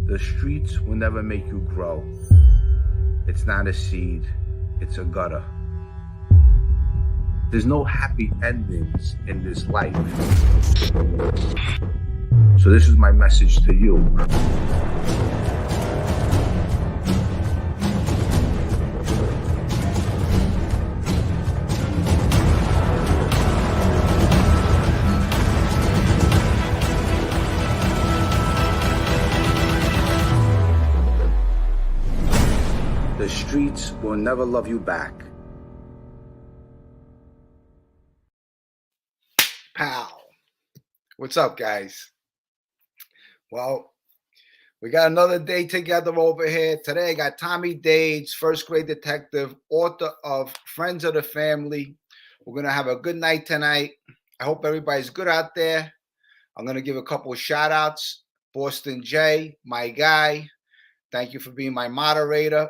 The streets will never make you grow. It's not a seed, it's a gutter. There's no happy endings in this life. So this is my message to you. The streets will never love you back. Pow. What's up, guys? Well, we got another day together over here. Today, I got Tommy Dades, first grade detective, author of Friends of the Family. We're going to have a good night tonight. I hope everybody's good out there. I'm going to give a couple of shout outs. Boston J, my guy. Thank you for being my moderator.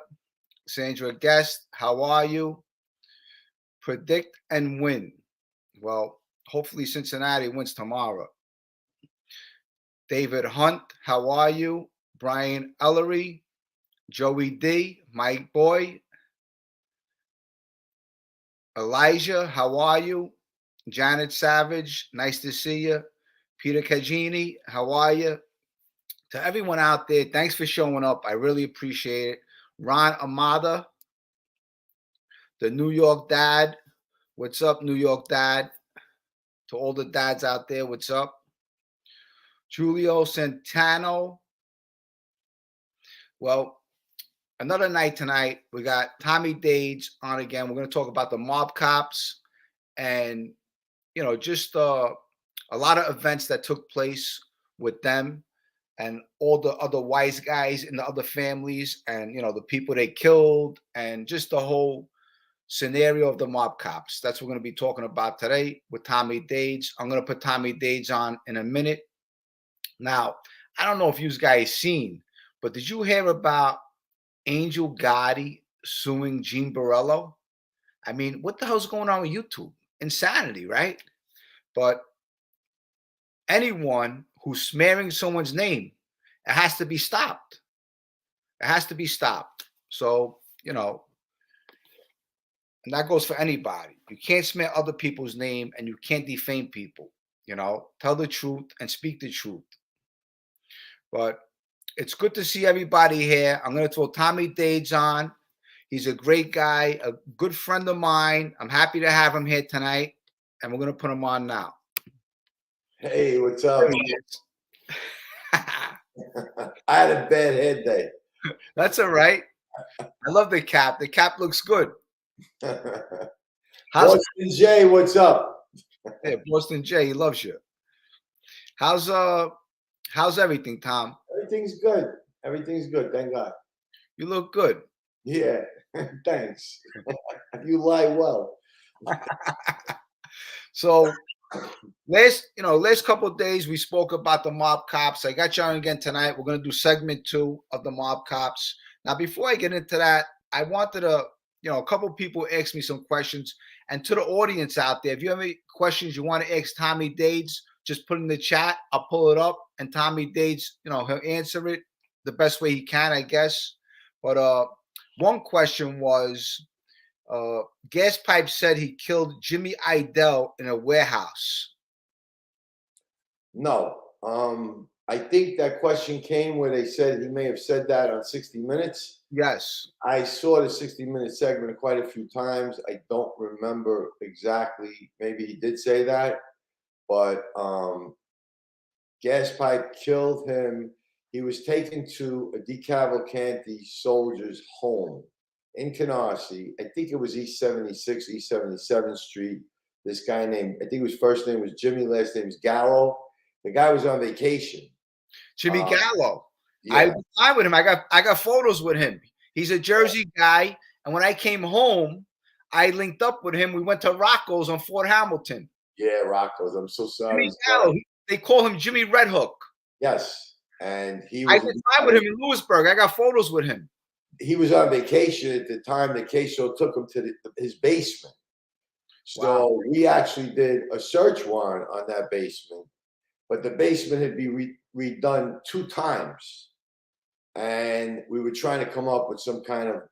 Sandra Guest, how are you? Predict and win. Well, hopefully Cincinnati wins tomorrow. David Hunt, how are you? Brian Ellery, Joey D, Mike Boy, Elijah, how are you? Janet Savage, nice to see you. Peter Cagini, how are you? To everyone out there, thanks for showing up. I really appreciate it. Ron Amada, the New York dad. What's up, New York dad? To all the dads out there, what's up? Julio Centano. Well, another night tonight. We got Tommy Dades on again. We're going to talk about the mob cops and, just a lot of events that took place with them and all the other wise guys in the other families and, the people they killed and just the whole scenario of the mob cops. That's what we're going to be talking about today with Tommy Dades. I'm going to put Tommy Dades on in a minute. Now, I don't know if you guys seen, but did you hear about Angel Gotti suing Gene Borello? I mean, what the hell's going on with YouTube? Insanity, right? But anyone who's smearing someone's name, it has to be stopped. It has to be stopped. So, and that goes for anybody. You can't smear other people's name and you can't defame people. Tell the truth and speak the truth. But it's good to see everybody here. I'm going to throw Tommy Dades on. He's a great guy, a good friend of mine. I'm happy to have him here tonight, and we're going to put him on now. Hey, what's up? I had a bad head day. That's all right. I love the cap. The cap looks good. Boston J, what's up? Yeah, Boston J, he loves you. How's everything, Tom? Everything's good. Everything's good. Thank God. You look good. Yeah. Thanks. You lie well. So last couple of days we spoke about the mob cops. I got you on again tonight. We're going to do segment 2 of the mob cops. Now, before I get into that, I wanted to, a couple of people asked me some questions. And to the audience out there, if you have any questions you want to ask Tommy Dades, just put in the chat. I'll pull it up, and Tommy Dades, he'll answer it the best way he can, I guess. But one question was, Gaspipe said he killed Jimmy Idell in a warehouse. No. I think that question came where they said he may have said that on 60 Minutes. Yes. I saw the 60-minute segment quite a few times. I don't remember exactly. Maybe he did say that. But Gaspipe killed him. He was taken to a DeCavalcanti soldier's home in Canarsie. I think it was East 76, East 77th Street. This guy named, I think his first name was Jimmy, last name was Gallo. The guy was on vacation. Jimmy Gallo. Yeah. I was fine with him. I got photos with him. He's a Jersey guy. And when I came home, I linked up with him. We went to Rocco's on Fort Hamilton. Yeah, Rocco's. I'm so sorry. Jimmy Gallo. They call him Jimmy Red Hook. Yes. And he was. I did fine with him in Lewisburg. I got photos with him. He was on vacation at the time. The case show took him to his basement. So we actually did a search warrant on that basement. But the basement had been redone 2 times. and we were trying to come up with some kind of,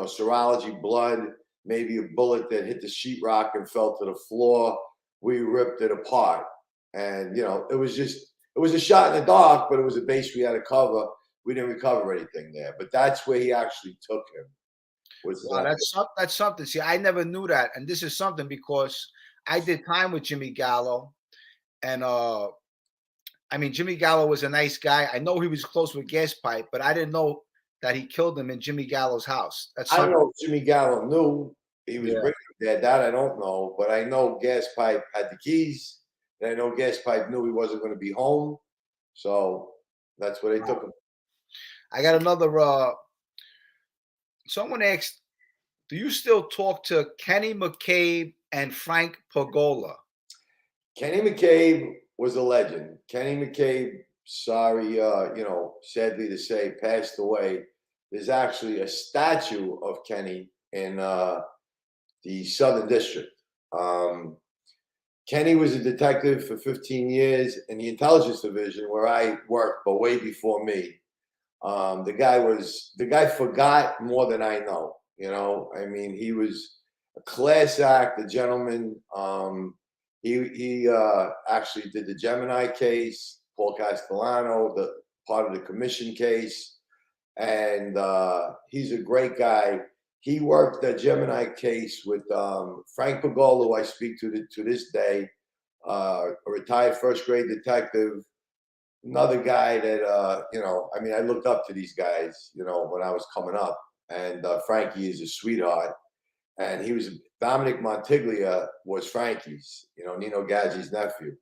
serology, blood, maybe a bullet that hit the sheetrock and fell to the floor. We ripped it apart, and it was a shot in the dark, but it was a base we had to cover. We didn't recover anything there, but that's where he actually took him. Wow, that's something. See, I never knew that, and this is something because I did time with Jimmy Gallo, and I mean, Jimmy Gallo was a nice guy. I know he was close with Gaspipe, but I didn't know that he killed him in Jimmy Gallo's house. I don't know if Jimmy Gallo knew he was bringing him there. That I don't know, but I know Gaspipe had the keys, and I know Gaspipe knew he wasn't going to be home, so that's where they took him. I got another. Someone asked, do you still talk to Kenny McCabe and Frank Pagola? Kenny McCabe was a legend. Kenny McCabe, sorry, sadly to say, passed away. There's actually a statue of Kenny in the Southern District. Kenny was a detective for 15 years in the intelligence division where I worked, but way before me. The guy forgot more than I know. I mean, he was a class act, a gentleman. He actually did the Gemini case, Paul Castellano, the part of the commission case, and he's a great guy. He worked the Gemini case with Frank Pagola, who I speak to this day, a retired first grade detective. Another guy that I mean, I looked up to these guys, when I was coming up, and Frankie is a sweetheart. And he was Dominic Montiglia was Frankie's, Nino Gaggi's nephew,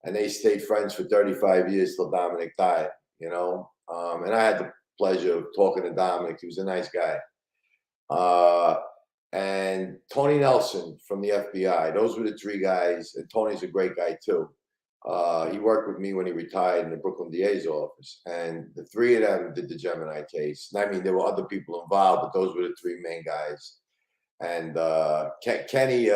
and they stayed friends for 35 years till Dominic died. And I had the pleasure of talking to Dominic. He was a nice guy. And Tony Nelson from the FBI. Those were the three guys, and Tony's a great guy too. He worked with me when he retired in the Brooklyn DA's office, and the three of them did the Gemini case. And I mean, there were other people involved, but those were the three main guys. And Kenny,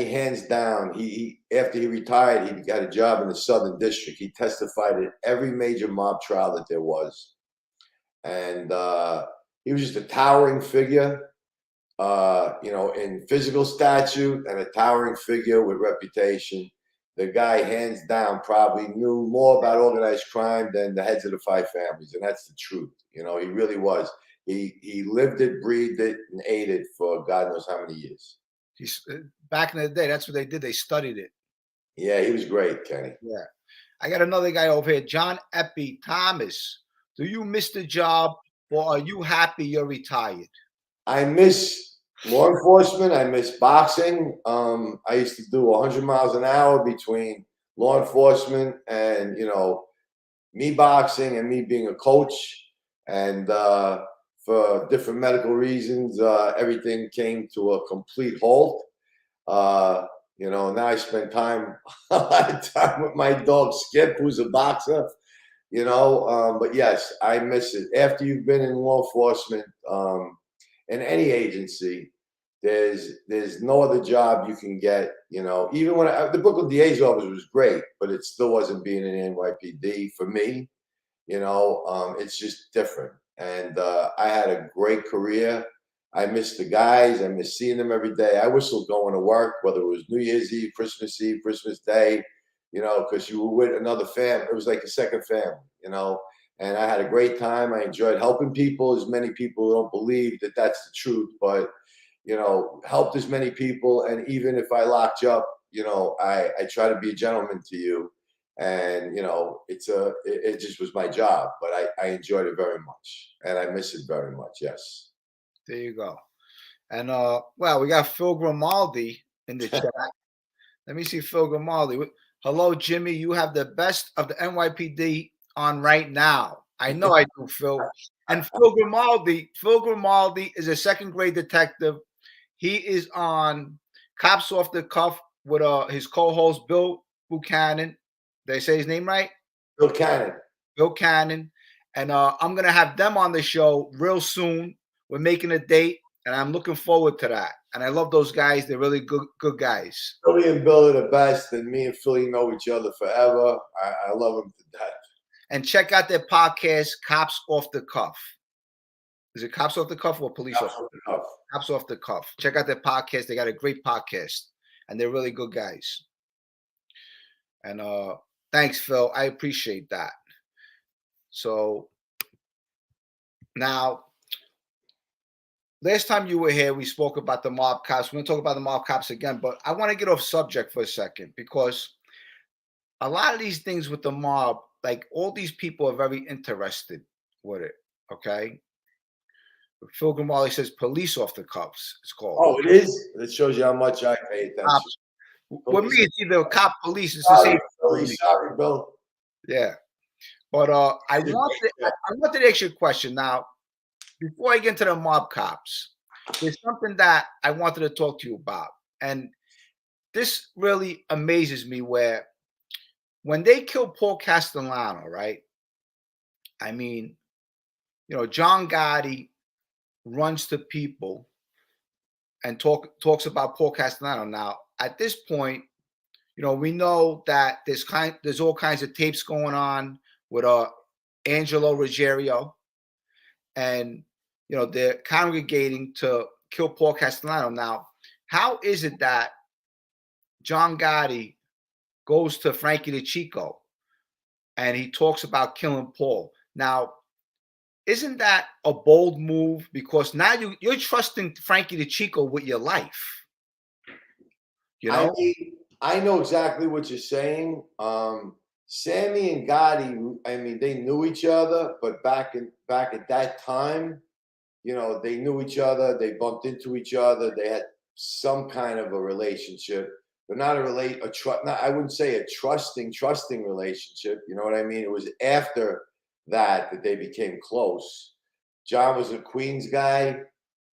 hands down, he after he retired, he got a job in the Southern District. He testified at every major mob trial that there was, and he was just a towering figure, in physical stature, and a towering figure with reputation. The guy, hands down, probably knew more about organized crime than the heads of the five families, and that's the truth. He really was. He lived it, breathed it, and ate it for God knows how many years. He's back in the day. That's what they did. They studied it. Yeah, he was great, Kenny. Yeah, I got another guy over here, John Eppie Thomas. Do you miss the job, or are you happy you're retired? I miss law enforcement. I miss boxing. I used to do 100 miles an hour between law enforcement and me boxing and me being a coach. And for different medical reasons, everything came to a complete halt. Now I spend a lot of time with my dog Skip, who's a boxer. But yes, I miss it. After you've been in law enforcement, in any agency, there's no other job you can get. Even when the Brooklyn DA's office was great, but it still wasn't being in NYPD for me. It's just different. And I had a great career. I miss the guys. I miss seeing them every day. I whistled going to work, whether it was New Year's Eve, Christmas Day, because you were with another family. It was like a second family, and I had a great time. I enjoyed helping people. As many people don't believe that that's the truth, but, helped as many people. And even if I locked you up, I try to be a gentleman to you. And, it just was my job, but I enjoyed it very much, and I miss it very much. Yes. There you go. And, well, we got Phil Grimaldi in the chat. Let me see Phil Grimaldi. Hello, Jimmy. You have the best of the NYPD on right now. I know I do, Phil. And Phil Grimaldi is a second grade detective. He is on Cops Off the Cuff with his co-host Bill Buchanan. Did I say his name right? Bill Cannon. And I'm going to have them on the show real soon. We're making a date, and I'm looking forward to that. And I love those guys. They're really good guys. Philly and Bill are the best, and me and Philly know each other forever. I love them to death. And check out their podcast, Cops Off the Cuff. Is it Cops Off the Cuff or Police Off the Cuff? Cops Off the Cuff. Check out their podcast. They got a great podcast, and they're really good guys. And thanks, Phil. I appreciate that. So now, last time you were here, we spoke about the mob cops. We're going to talk about the mob cops again, but I want to get off subject for a second because a lot of these things with the mob, like all these people are very interested with it, okay? Phil Grimaldi says police off the cuffs, it's called. Oh, it is? It shows you how much I pay attention. With me, it's either cop, police. It's the same. Sorry, Bill. Yeah. But I wanted to ask you a question. Now, before I get into the mob cops, there's something that I wanted to talk to you about. And this really amazes me where when they killed Paul Castellano, right? I mean, you know, John Gotti runs to people and talks about Paul Castellano. Now, at this point, you know, we know that there's all kinds of tapes going on with Angelo Ruggiero, and you know they're congregating to kill Paul Castellano. Now, how is it that John Gotti goes to Frankie DeChico and he talks about killing Paul? Now, isn't that a bold move? Because now you're trusting Frankie DeChico with your life. You know, I know exactly what you're saying. Sammy and Gotti, I mean, they knew each other, but back at that time, you know, they knew each other. They bumped into each other. They had some kind of a relationship, but not I wouldn't say a trusting relationship. You know what I mean? It was after that they became close. John was a Queens guy,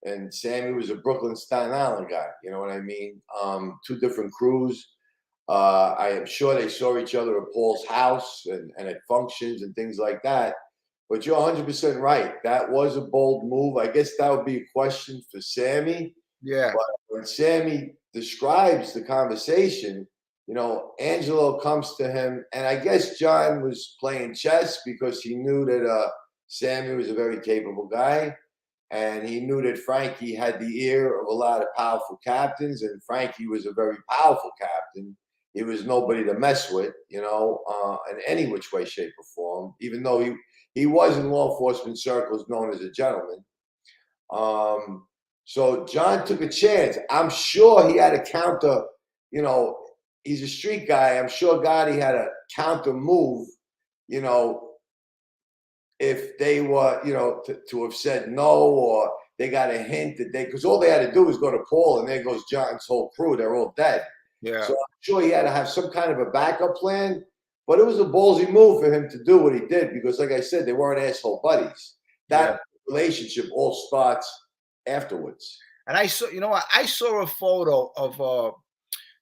and Sammy was a Brooklyn, Staten Island guy. You know what I mean? Two different crews. I am sure they saw each other at Paul's house and at functions and things like that. But you're 100% right. That was a bold move. I guess that would be a question for Sammy. Yeah. But when Sammy describes the conversation, you know, Angelo comes to him, and I guess John was playing chess because he knew that Sammy was a very capable guy. And he knew that Frankie had the ear of a lot of powerful captains, and Frankie was a very powerful captain. He was nobody to mess with, you know, in any which way, shape, or form, even though he was in law enforcement circles known as a gentleman. So John took a chance. I'm sure he had a counter, you know, he's a street guy. I'm sure Gotti had a counter move, you know, if they were, you know, to have said no, or they got a hint that because all they had to do was go to Paul, and there goes John's whole crew. They're all dead. Yeah. So I'm sure he had to have some kind of a backup plan, but it was a ballsy move for him to do what he did because, like I said, they weren't asshole buddies. That relationship all starts afterwards. And I saw, you know what? I saw a photo of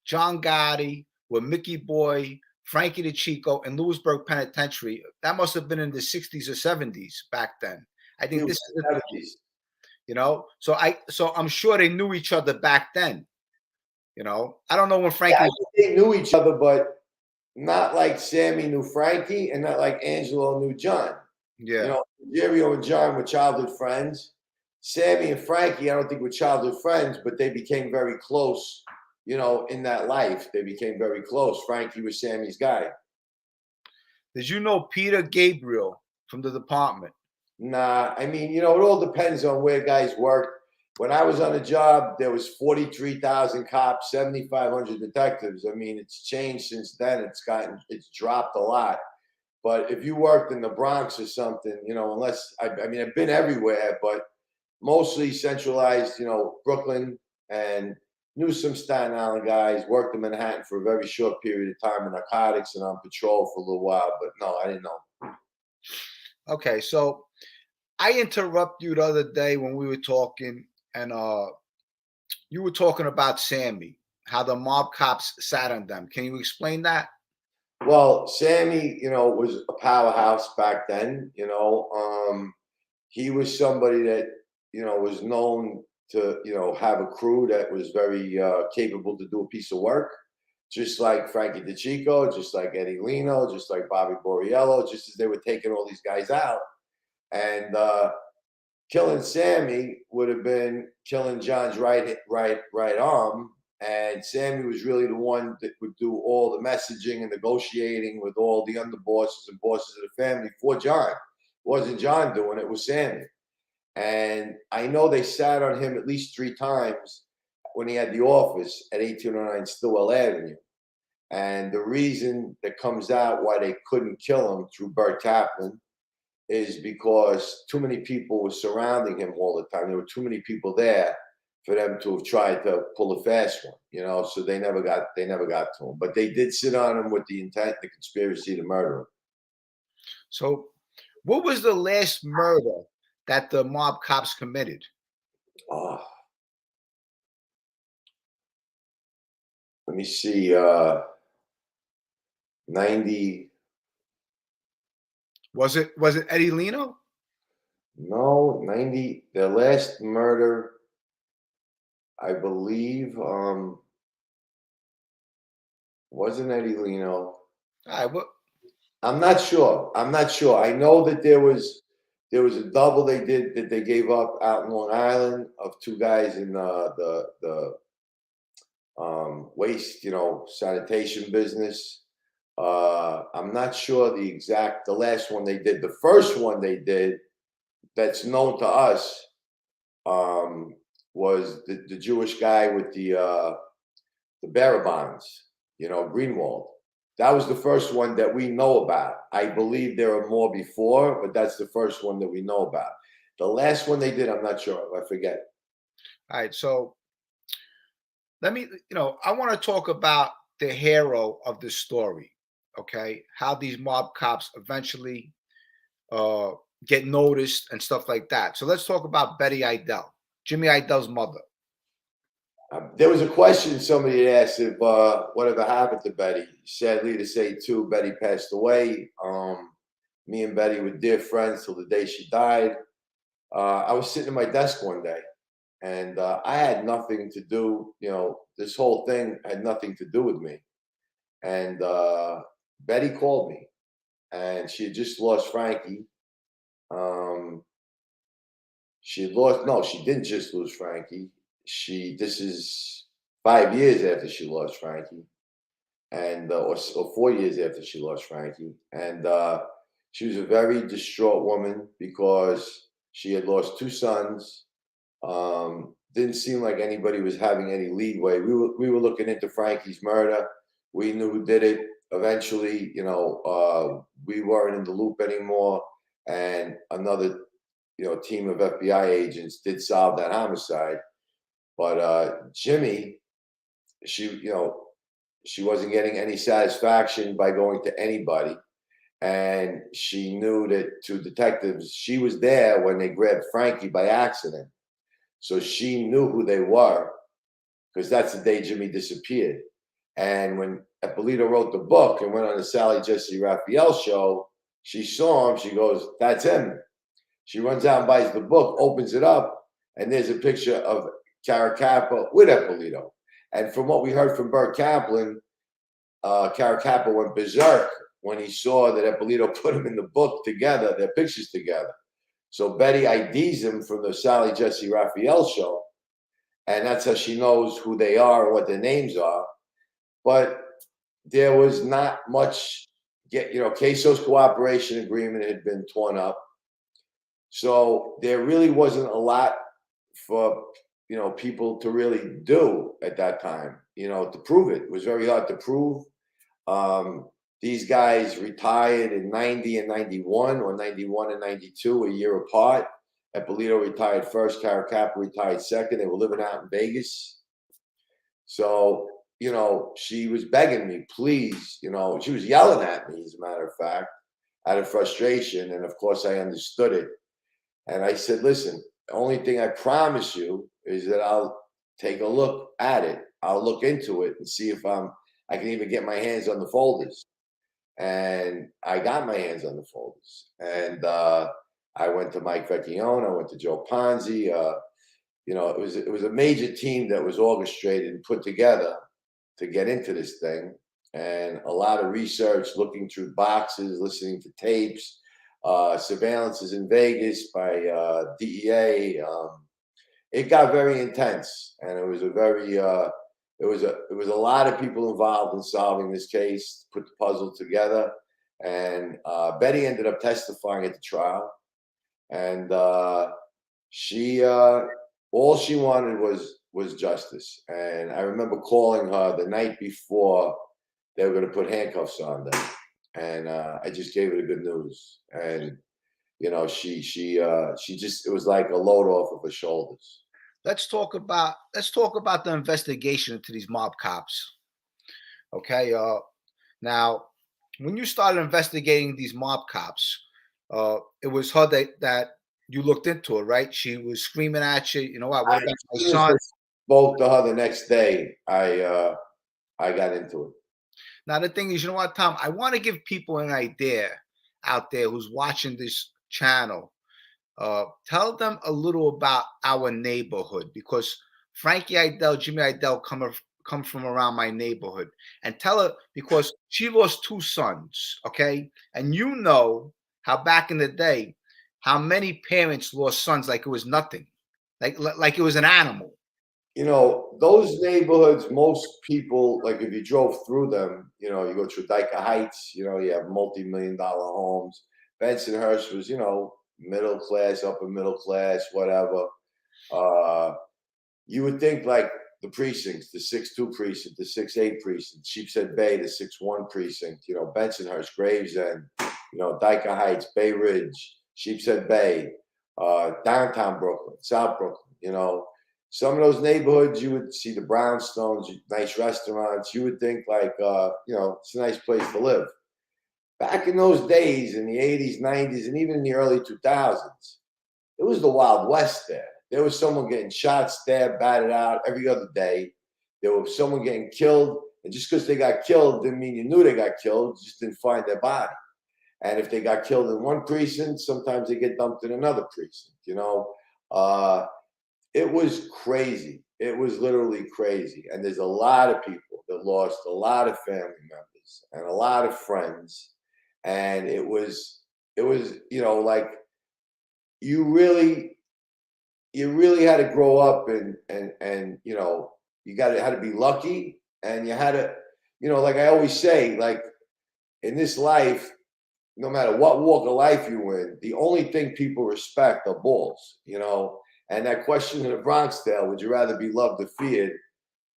John Gotti with Mickey Boy, Frankie DeChico, and Lewisburg Penitentiary. That must have been in the 60s or 70s back then. I think this is the 70s. You know, so I'm sure they knew each other back then. You know, I don't know when Frankie. Yeah, they knew each other, but not like Sammy knew Frankie, and not like Angelo knew John. Yeah. You know, Jerry and John were childhood friends. Sammy and Frankie, I don't think were childhood friends, but they became very close. You know, in that life, they became very close. Frankie was Sammy's guy. Did you know Peter Gabriel from the department? Nah, I mean, you know, it all depends on where guys work. When I was on the job, there was 43,000 cops, 7,500 detectives. I mean, it's changed since then. It's dropped a lot. But if you worked in the Bronx or something, you know, I mean, I've been everywhere, but mostly centralized, you know, Brooklyn, and knew some Staten Island guys, worked in Manhattan for a very short period of time in narcotics and on patrol for a little while. But no, I didn't know. Okay, so I interrupted you the other day when we were talking, and you were talking about Sammy, how the mob cops sat on them. Can you explain that? Well, Sammy, you know, was a powerhouse back then. You know, he was somebody that, you know, was known to, you know, have a crew that was very capable to do a piece of work. just like Frankie DeChico, just like Eddie Lino, just like Bobby Borriello, just as they were taking all these guys out. And killing Sammy would have been killing John's right arm. And Sammy was really the one that would do all the messaging and negotiating with all the underbosses and bosses of the family for John. It wasn't John doing it, it was Sammy. And I know they sat on him at least 3 times when he had the office at 1809 Stillwell Avenue. And the reason that comes out why they couldn't kill him through Bert Kaplan is because too many people were surrounding him all the time. There were too many people there for them to have tried to pull a fast one, you know, so they never got to him. But they did sit on him with the intent, the conspiracy to murder him. So what was the last murder that the mob cops committed? Oh. Let me see, 90. Was it Eddie Lino? No, 90. The last murder, I believe, wasn't Eddie Lino. All right, what? I'm not sure. I know that there was a double they did that they gave up out in Long Island of 2 guys in the waste, you know, sanitation business. I'm not sure the last one they did. The first one they did that's known to us was the Jewish guy with the bearer bonds, you know, Greenwald. That was the first one that we know about. I believe there are more before, but that's the first one that we know about. The last one they did, I'm not sure. I forget. All right, so let me, you know, I want to talk about the hero of the story, okay? How these mob cops eventually get noticed and stuff like that. So let's talk about Betty Idell, Jimmy Idell's mother. There was a question somebody had asked if whatever happened to Betty. Sadly to say, too, Betty passed away. Me and Betty were dear friends till the day she died. I was sitting at my desk one day, and I had nothing to do. You know, this whole thing had nothing to do with me. And Betty called me, and she had just lost Frankie. She didn't just lose Frankie. This is 5 years after she lost Frankie, and or 4 years after she lost Frankie, and she was a very distraught woman because she had lost 2 sons. Didn't seem like anybody was having any leadway. We were looking into Frankie's murder. We knew who did it. Eventually, you know, we weren't in the loop anymore, and another, you know, team of FBI agents did solve that homicide. But Jimmy, she wasn't getting any satisfaction by going to anybody. And she knew that 2 detectives, she was there when they grabbed Frankie by accident. So she knew who they were, because that's the day Jimmy disappeared. And when Ippolito wrote the book and went on the Sally Jesse Raphael show, she saw him. She goes, "That's him." She runs out and buys the book, opens it up, and there's a picture of Caracappa with Ippolito. And from what we heard from Bert Kaplan, Caracappa went berserk when he saw that Ippolito put him in the book together, their pictures together. So Betty IDs them from the Sally Jesse Raphael show, and that's how she knows who they are and what their names are. But there was not much, Queso's cooperation agreement had been torn up. So there really wasn't a lot for, people to really do at that time, to prove it. It was very hard to prove. These guys retired in 90 and 91, or 91 and 92, a year apart. Ippolito retired first, Caracappa retired second. They were living out in Vegas. So, she was begging me, please, she was yelling at me, as a matter of fact, out of frustration. And of course I understood it. And I said, listen, the only thing I promise you is that I'll take a look at it. I'll look into it and see if I can even get my hands on the folders. And I got my hands on the folders. And I went to Mike Vecchione. I went to Joe Ponzi. It was a major team that was orchestrated and put together to get into this thing, and a lot of research, looking through boxes, listening to tapes, surveillances in Vegas by DEA. It got very intense, and it was a very it was a lot of people involved in solving this case, put the puzzle together, and Betty ended up testifying at the trial, and she all she wanted was justice. And I remember calling her the night before they were going to put handcuffs on them, and I just gave her the good news, and you know, she just, it was like a load off of her shoulders. Let's talk about the investigation into these mob cops. Okay. Now, when you started investigating these mob cops, it was her that you looked into it, right? She was screaming at you. You know what? What about my son? Spoke to her the next day. I got into it. Now the thing is, you know what, Tom? I want to give people an idea out there who's watching this channel. Tell them a little about our neighborhood, because Frankie Idell, Jimmy Idell come from around my neighborhood, and tell her, because she lost 2 sons, okay? And you know how back in the day, how many parents lost sons like it was nothing, like it was an animal. You know, those neighborhoods, most people, like if you drove through them, you know, you go through Dyker Heights, you know, you have multi-million-dollar homes. Bensonhurst was, you know, middle class, upper middle class, whatever. You would think like the precincts, the 6-2 precinct, the 6-8 precinct, Sheepshead Bay, the 6-1 precinct, you know, Bensonhurst, Gravesend, you know, Dyker Heights, Bay Ridge, Sheepshead Bay, downtown Brooklyn, South Brooklyn, you know. Some of those neighborhoods, you would see the brownstones, nice restaurants. You would think like, you know, it's a nice place to live. Back in those days, in the 80s, 90s, and even in the early 2000s, it was the Wild West there. There was someone getting shot, stabbed, batted out every other day. There was someone getting killed, and just because they got killed didn't mean you knew they got killed. You just didn't find their body. And if they got killed in one precinct, sometimes they get dumped in another precinct, you know. It was crazy. It was literally crazy. And there's a lot of people that lost a lot of family members and a lot of friends. And it was, you know, like you really had to grow up and you know, you had to be lucky, and you had to, you know, like I always say, like in this life, no matter what walk of life you're in, the only thing people respect are balls, you know. And that question in the Bronx tale, would you rather be loved or feared?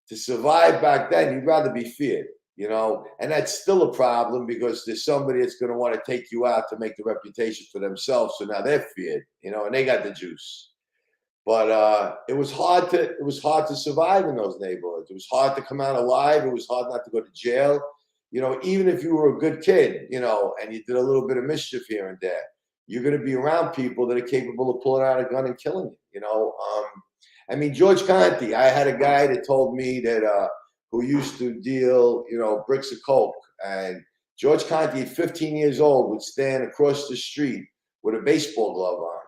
To survive back then, you'd rather be feared, you know? And that's still a problem, because there's somebody that's going to want to take you out to make the reputation for themselves. So now they're feared, you know, and they got the juice. But it was hard to survive in those neighborhoods. It was hard to come out alive. It was hard not to go to jail. You know, even if you were a good kid, you know, and you did a little bit of mischief here and there, you're going to be around people that are capable of pulling out a gun and killing you, you know. I mean, George Conti, I had a guy that told me that who used to deal, you know, bricks of coke. And George Conti at 15 years old would stand across the street with a baseball glove on.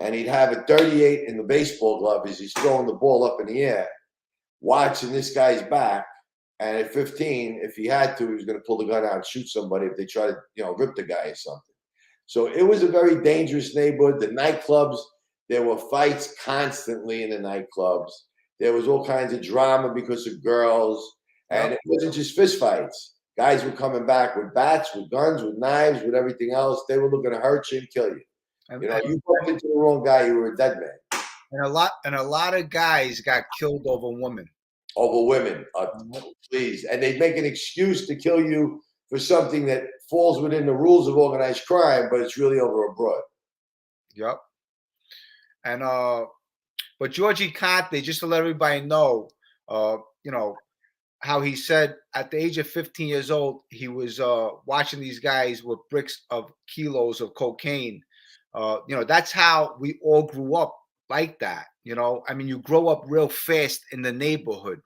And he'd have a 38 in the baseball glove as he's throwing the ball up in the air, watching this guy's back. And at 15, if he had to, he was going to pull the gun out and shoot somebody if they tried to, you know, rip the guy or something. So it was a very dangerous neighborhood. The nightclubs, there were fights constantly in the nightclubs. There was all kinds of drama because of girls. And it wasn't just fist fights. Guys were coming back with bats, with guns, with knives, with everything else. They were looking to hurt you and kill you. You know, you bumped into the wrong guy, you were a dead man. And a lot of guys got killed over women. Over women, please. And they'd make an excuse to kill you for something that falls within the rules of organized crime, but it's really over a broad. Yep. And but Georgie Conte, just to let everybody know, you know, how he said at the age of 15 years old, he was watching these guys with bricks of kilos of cocaine. You know, that's how we all grew up, like that. You know, I mean, you grow up real fast in the neighborhood,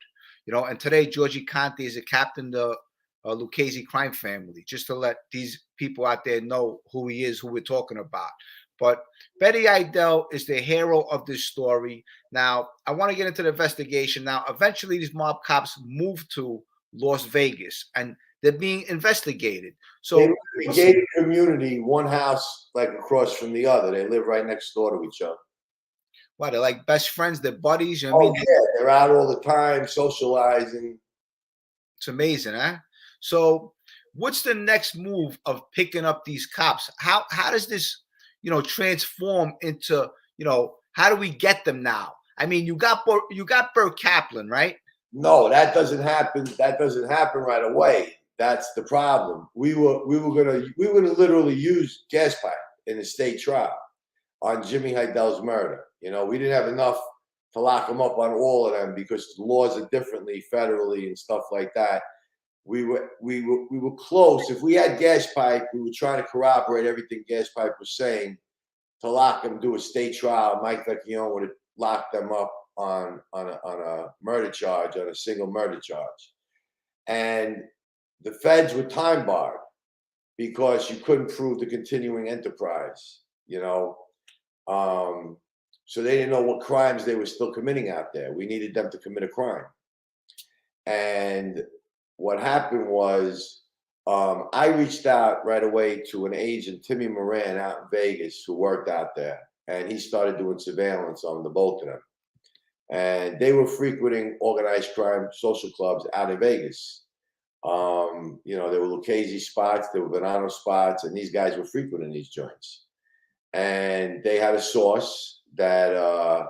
you know. And today, Georgie Conte is a captain of the Lucchese crime family, just to let these people out there know who he is, who we're talking about. But Betty Idell is the hero of this story. Now, I want to get into the investigation. Now, eventually, these mob cops moved to Las Vegas, and they're being investigated. They So live in a gated community, one house like across from the other. They live right next door to each other. wow, they're like best friends, they're buddies. You know what I mean? Yeah, they're out all the time socializing. It's amazing, huh? So what's the next move of picking up these cops? How does this, transform into, how do we get them now? I mean, you got Bert Kaplan, right? No, that doesn't happen. That doesn't happen right away. That's the problem. We were gonna literally use Gaspipe in a state trial on Jimmy Idell's murder. We didn't have enough to lock them up on all of them because the laws are differently federally and stuff like that. We were close. If we had Gaspipe, we were trying to corroborate everything Gaspipe was saying to lock them, do a state trial. Mike Vecchione would have locked them up on a murder charge, on a single murder charge. And the feds were time barred because you couldn't prove the continuing enterprise, so they didn't know what crimes they were still committing out there. We needed them to commit a crime. And what happened was I reached out right away to an agent, Timmy Moran, out in Vegas, who worked out there. And he started doing surveillance on the both of them. And they were frequenting organized crime social clubs out in Vegas. There were Lucchese spots, there were Gravano spots, and these guys were frequenting these joints. And they had a source that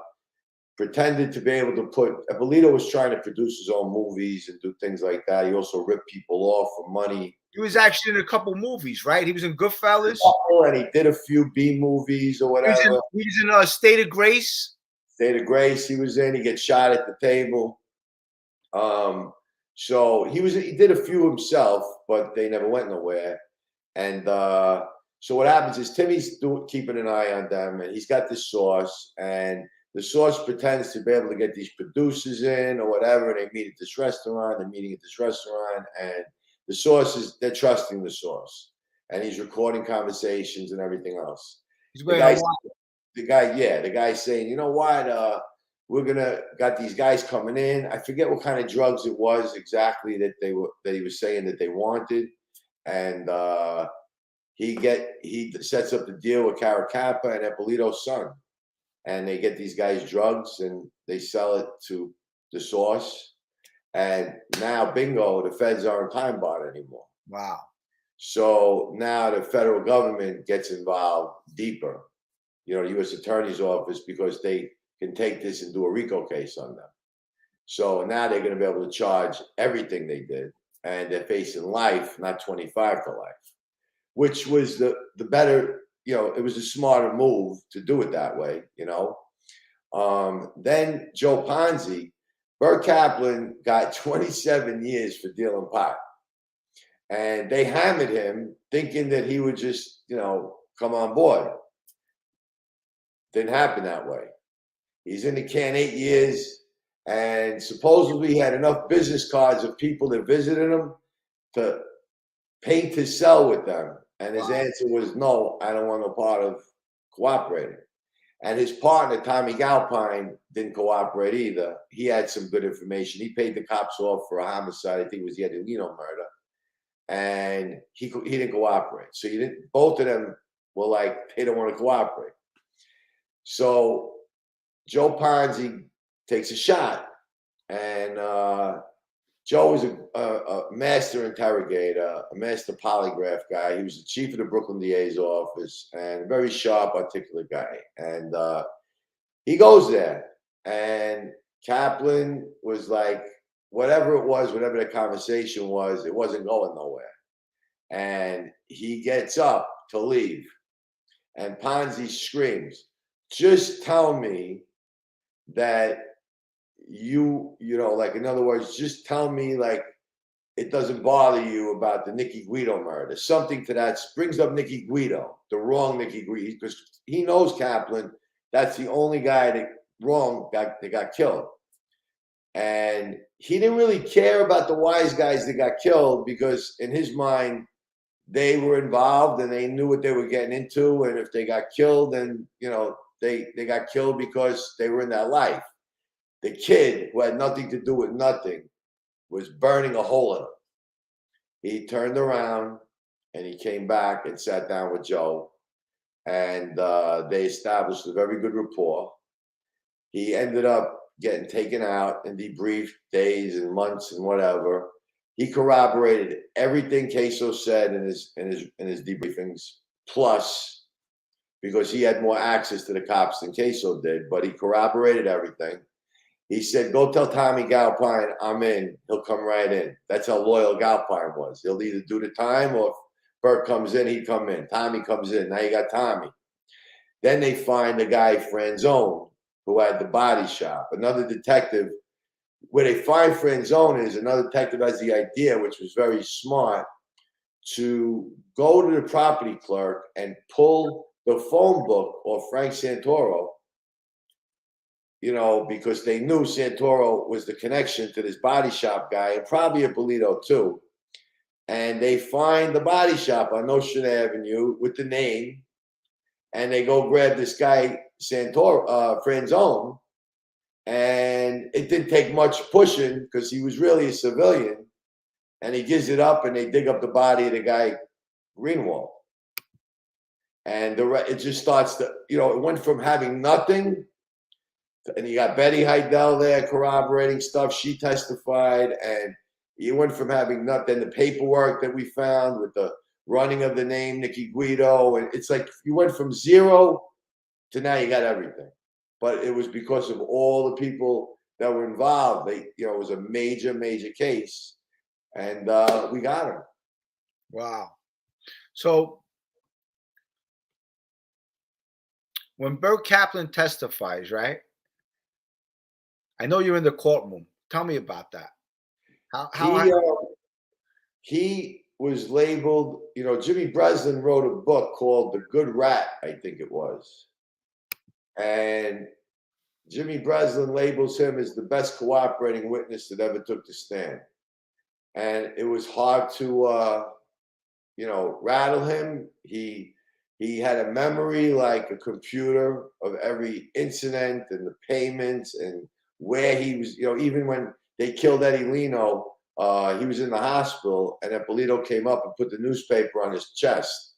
pretended to be able to put. Apolito was trying to produce his own movies and do things like that. He also ripped people off for money. He was actually in a couple movies, right? He was in Goodfellas. And he did a few B movies or whatever. He was in State of Grace. State of Grace, he was in. He gets shot at the table. So he did a few himself, but they never went nowhere. And so what happens is Timmy's keeping an eye on them, and he's got this source, and the source pretends to be able to get these producers in or whatever, and they meet at this restaurant, they're meeting at this restaurant, and the source they're trusting the source. And he's recording conversations and everything else. He's wearing the guy's saying, you know what, got these guys coming in. I forget what kind of drugs it was exactly that he was saying that they wanted. And he sets up the deal with Caracappa and Ippolito's son. And they get these guys drugs and they sell it to the source. And now, bingo, the feds aren't time barred anymore. Wow. So now the federal government gets involved deeper, U.S. Attorney's Office, because they can take this and do a RICO case on them. So now they're going to be able to charge everything they did, and they're facing life, not 25 to life, which was the better, it was a smarter move to do it that way, Then Joe Ponzi, Bert Kaplan got 27 years for dealing pot. And they hammered him thinking that he would just, come on board. Didn't happen that way. He's in the can 8 years, and supposedly he had enough business cards of people that visited him to paint his cell with them. And his answer was, no, I don't want no part of cooperating. And his partner, Tommy Galpine, didn't cooperate either. He had some good information. He paid the cops off for a homicide. I think it was the Idellino murder. And he didn't cooperate. So both of them were like, they don't want to cooperate. So Joe Ponzi takes a shot. And Joe was a master interrogator, a master polygraph guy. He was the chief of the Brooklyn DA's office and a very sharp, articulate guy. And he goes there, and Kaplan was like, whatever it was, whatever the conversation was, it wasn't going nowhere. And he gets up to leave, and Ponzi screams, just tell me that like, in other words, just tell me, like, it doesn't bother you about the Nicky Guido murder. Something to that brings up Nicky Guido, the wrong Nicky Guido, because he knows Kaplan. That's the only guy that got killed. And he didn't really care about the wise guys that got killed, because in his mind, they were involved and they knew what they were getting into. And if they got killed, then, they got killed because they were in that life. The kid, who had nothing to do with nothing, was burning a hole in him. He turned around and he came back and sat down with Joe, and they established a very good rapport. He ended up getting taken out and debriefed days and months and whatever. He corroborated everything Queso said in his debriefings, plus because he had more access to the cops than Queso did, but he corroborated everything. He said, "Go tell Tommy Galpine I'm in. He'll come right in." That's how loyal Galpine was. He'll either do the time, or if Bert comes in, he'd come in. Tommy comes in. Now you got Tommy. Then they find the guy Franzone, who had the body shop. Another detective, where they find Franzone is another detective has the idea, which was very smart, to go to the property clerk and pull the phone book of Frank Santoro, you know, because they knew Santoro was the connection to this body shop guy, and probably Ippolito too. And they find the body shop on Ocean Avenue with the name, and they go grab this guy Santoro, Franzone, and it didn't take much pushing because he was really a civilian, and he gives it up, and they dig up the body of the guy Greenwald. And it just starts to, you know, it went from having nothing, and you got Betty Idell there corroborating stuff. She testified, and you went from having nothing, the paperwork that we found with the running of the name Nicky Guido, and it's like you went from zero to now you got everything. But it was because of all the people that were involved. They, you know, it was a major, major case, and we got him. Wow. So when Bert Kaplan testifies, right? I know you're in the courtroom. Tell me about that. He was labeled, you know, Jimmy Breslin wrote a book called The Good Rat, I think it was. And Jimmy Breslin labels him as the best cooperating witness that ever took the stand. And it was hard to, you know, rattle him. He had a memory like a computer of every incident and the payments and where he was, you know, even when they killed Eddie Leno, he was in the hospital, and Ippolito came up and put the newspaper on his chest.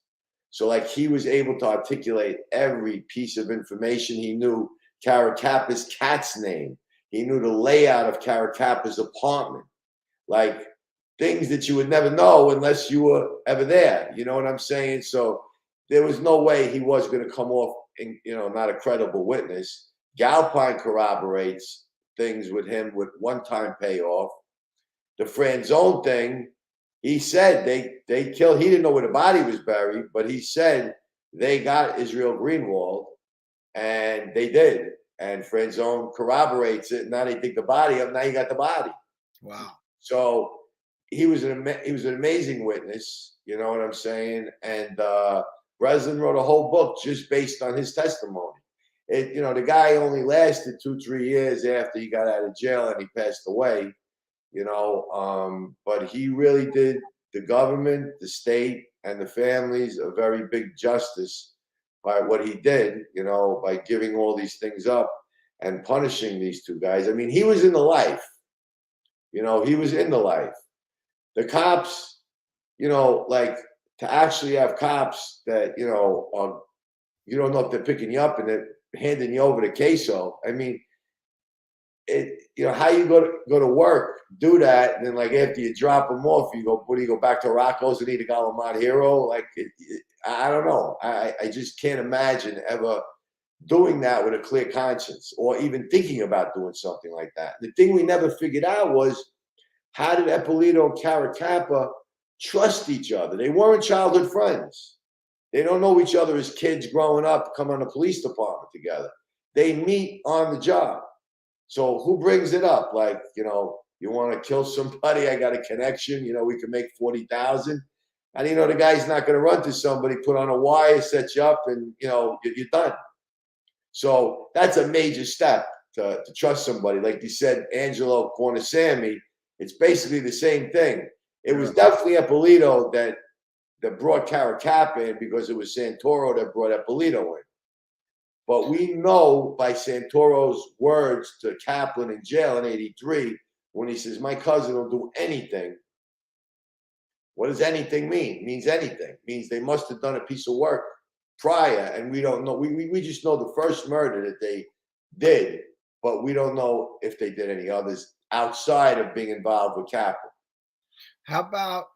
So like he was able to articulate every piece of information. He knew Caracapa's cat's name. He knew the layout of Caracapa's apartment. Like things that you would never know unless you were ever there. You know what I'm saying? So there was no way he was going to come off, you know, not a credible witness. Galpine corroborates things with him with one-time payoff. The Franzone thing, he said they killed, he didn't know where the body was buried, but he said they got Israel Greenwald, and they did. And Franzone corroborates it. Now they dig the body up. Now you got the body. Wow. So he was an amazing witness. You know what I'm saying? And Breslin wrote a whole book just based on his testimony. You know, the guy only lasted 2-3 years after he got out of jail and he passed away. You know, but he really did the government, the state, and the families a very big justice by what he did, you know, by giving all these things up and punishing these two guys. I mean, he was in the life. You know, he was in the life. The cops, you know, like to actually have cops that, you know, you don't know if they're picking you up and they're handing you over to Queso. I mean, you know, how you go to work, do that, and then like after you drop them off, you go, what do you go back to Rocco's and eat a Galamad Hero? Like, I don't know. I just can't imagine ever doing that with a clear conscience or even thinking about doing something like that. The thing we never figured out was how did Ippolito and Caracappa trust each other? They weren't childhood friends. They don't know each other as kids growing up, come on the police department together. They meet on the job. So who brings it up? Like, you know, you want to kill somebody? I got a connection. You know, we can make 40,000. And, you know, the guy's not going to run to somebody, put on a wire, set you up, and, you know, you're done. So that's a major step to trust somebody. Like you said, Angelo corner Sammy, it's basically the same thing. It was definitely Ippolito that brought Caracappa in because it was Santoro that brought Ippolito in. But we know by Santoro's words to Kaplan in jail in '83 when he says, my cousin will do anything. What does anything mean? It means anything. It means they must have done a piece of work prior, and we don't know. We just know the first murder that they did, but we don't know if they did any others outside of being involved with Kaplan. How about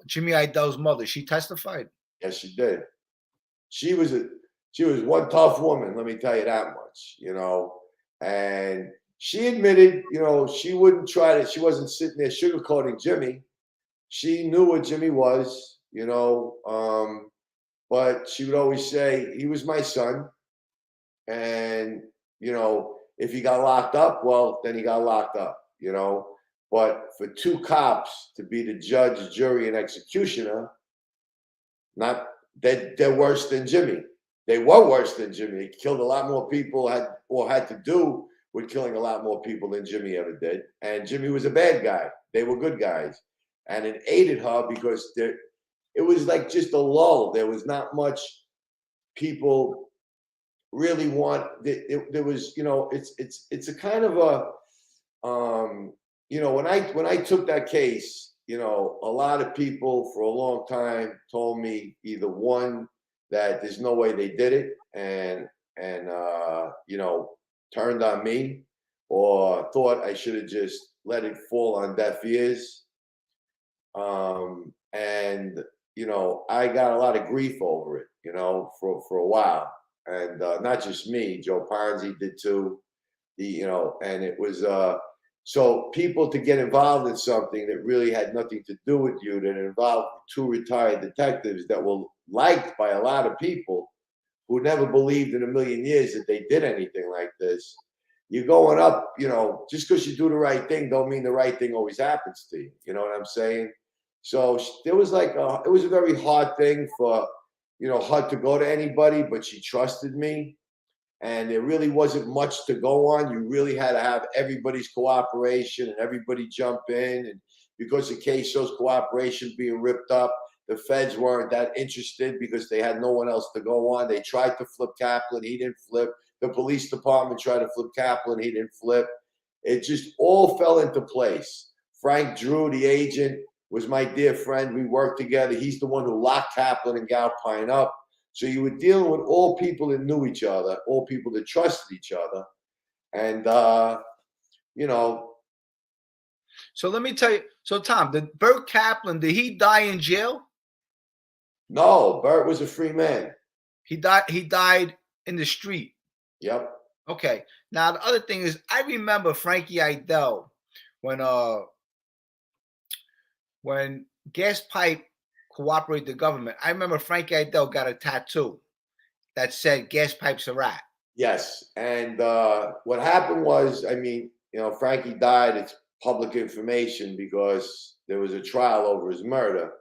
Jimmy Idell's mother? She testified. Yes, she did. She was one tough woman, let me tell you that much, you know. And she admitted, you know, she wouldn't try to, she wasn't sitting there sugarcoating Jimmy. She knew what Jimmy was, you know, but she would always say, he was my son. And, you know, if he got locked up, well, then he got locked up, you know. But for two cops to be the judge, jury, and executioner, they're worse than Jimmy. They were worse than Jimmy. They killed a lot more people, had to do with killing a lot more people than Jimmy ever did. And Jimmy was a bad guy. They were good guys. And it aided her because it was like just a lull. There was not much people really want. There was, you know, it's a kind of a, you know, when I took that case, you know, a lot of people for a long time told me either one, that there's no way they did it and you know, turned on me, or thought I should have just let it fall on deaf ears. And you know, I got a lot of grief over it, you know, for a while. And not just me, Joe Ponzi did too. You know, and it was so people to get involved in something that really had nothing to do with you, that involved two retired detectives that were liked by a lot of people who never believed in a million years that they did anything like this. You're going up, you know, just because you do the right thing don't mean the right thing always happens to you. You know what I'm saying? So there was like it was a very hard thing for, you know, her to go to anybody, but she trusted me. And there really wasn't much to go on. You really had to have everybody's cooperation and everybody jump in. And because the case shows cooperation being ripped up, the feds weren't that interested because they had no one else to go on. They tried to flip Kaplan. He didn't flip. The police department tried to flip Kaplan. He didn't flip. It just all fell into place. Frank Drew, the agent, was my dear friend. We worked together. He's the one who locked Kaplan and Galpine up. So you were dealing with all people that knew each other, all people that trusted each other. And, you know. So let me tell you. So, Tom, did Bert Kaplan, did he die in jail? No, Bert was a free man. He died in the street. Yep. Okay. Now, the other thing is, I remember Frankie Idell when Gaspipe cooperated the government. I remember Frankie Idell got a tattoo that said Gaspipe's a rat. Yes. And what happened was, I mean, you know, Frankie died. It's public information because there was a trial over his murder.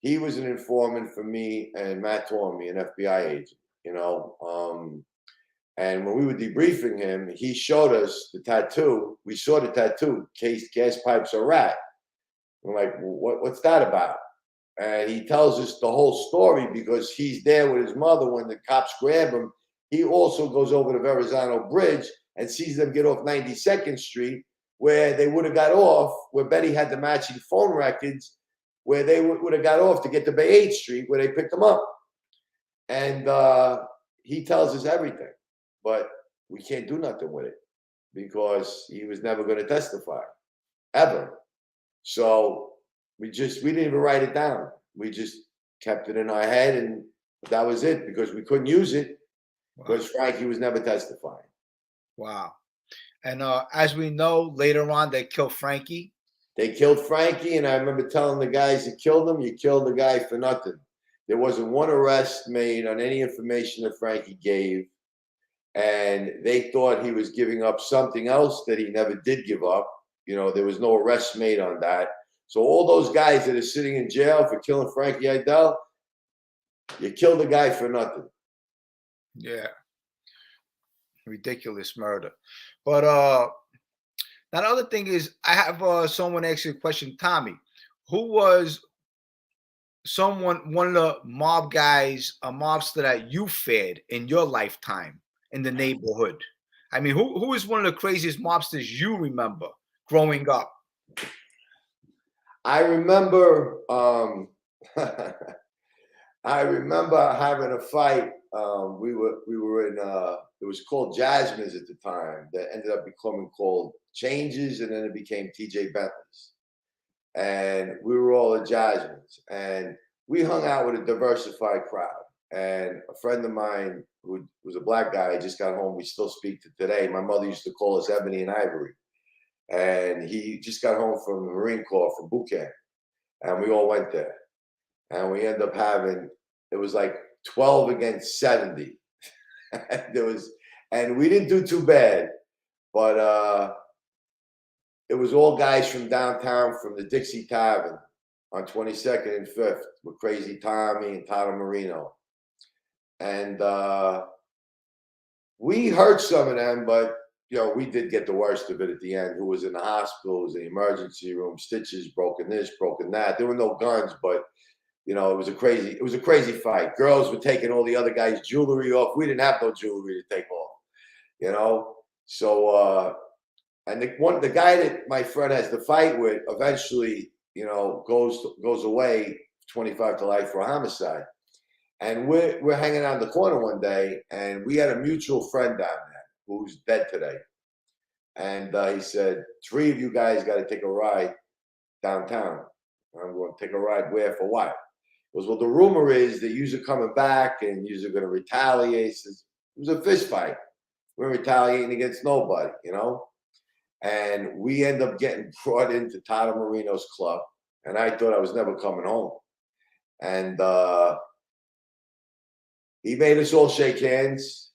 He was an informant for me and Matt Tormey, an FBI agent, you know. And when we were debriefing him, he showed us the tattoo. We saw the tattoo, case Gaspipe's a rat. We're like, well, what's that about? And he tells us the whole story because he's there with his mother when the cops grab him. He also goes over the Verrazano Bridge and sees them get off 92nd Street, where they would have got off, where Betty had the matching phone records, where they would have got off to get to Bay 8th Street, where they picked them up. And he tells us everything, but we can't do nothing with it because he was never going to testify, ever. So we didn't even write it down. We just kept it in our head, and that was it because we couldn't use it because Frankie was never testifying. Wow. And as we know, later on, they killed Frankie. They killed Frankie, and I remember telling the guys that killed him, you killed the guy for nothing. There wasn't one arrest made on any information that Frankie gave, and they thought he was giving up something else that he never did give up. You know, there was no arrest made on that. So all those guys that are sitting in jail for killing Frankie Idell, you killed the guy for nothing. Yeah. Ridiculous murder. But now the other thing is, I have someone ask you a question, Tommy. Who was one of the mob guys, a mobster that you fed in your lifetime in the neighborhood? I mean, who is one of the craziest mobsters you remember growing up? I remember I remember having a fight. We were in it was called Jasmine's at the time, that ended up becoming called Changes, and then it became TJ Bentley's. And we were all at Jasmine's, and we hung out with a diversified crowd. And a friend of mine who was a black guy just got home. We still speak to today. My mother used to call us Ebony and Ivory. And he just got home from the Marine Corps from boot camp. And we all went there. And we ended up having, it was like 12 against 70. And we didn't do too bad, but it was all guys from downtown, from the Dixie Tavern on 22nd and 5th with Crazy Tommy and Tato Marino. And we hurt some of them, but you know, we did get the worst of it at the end. Who was in the hospital, was in the emergency room, stitches, broken this, broken that. There were no guns, but you know, it was a crazy fight. Girls were taking all the other guys' jewelry off. We didn't have no jewelry to take off, you know. So and the guy that my friend has the fight with eventually, you know, goes away 25 to life for a homicide. And we're hanging out in the corner one day, and we had a mutual friend down there who's dead today. And he said, 3 of you guys got to take a ride downtown. I'm going to take a ride where, for what? He goes, well, the rumor is that you're coming back and you're going to retaliate. He says, it was a fist fight. We're retaliating against nobody, you know? And we end up getting brought into Tato Marino's club. And I thought I was never coming home. And he made us all shake hands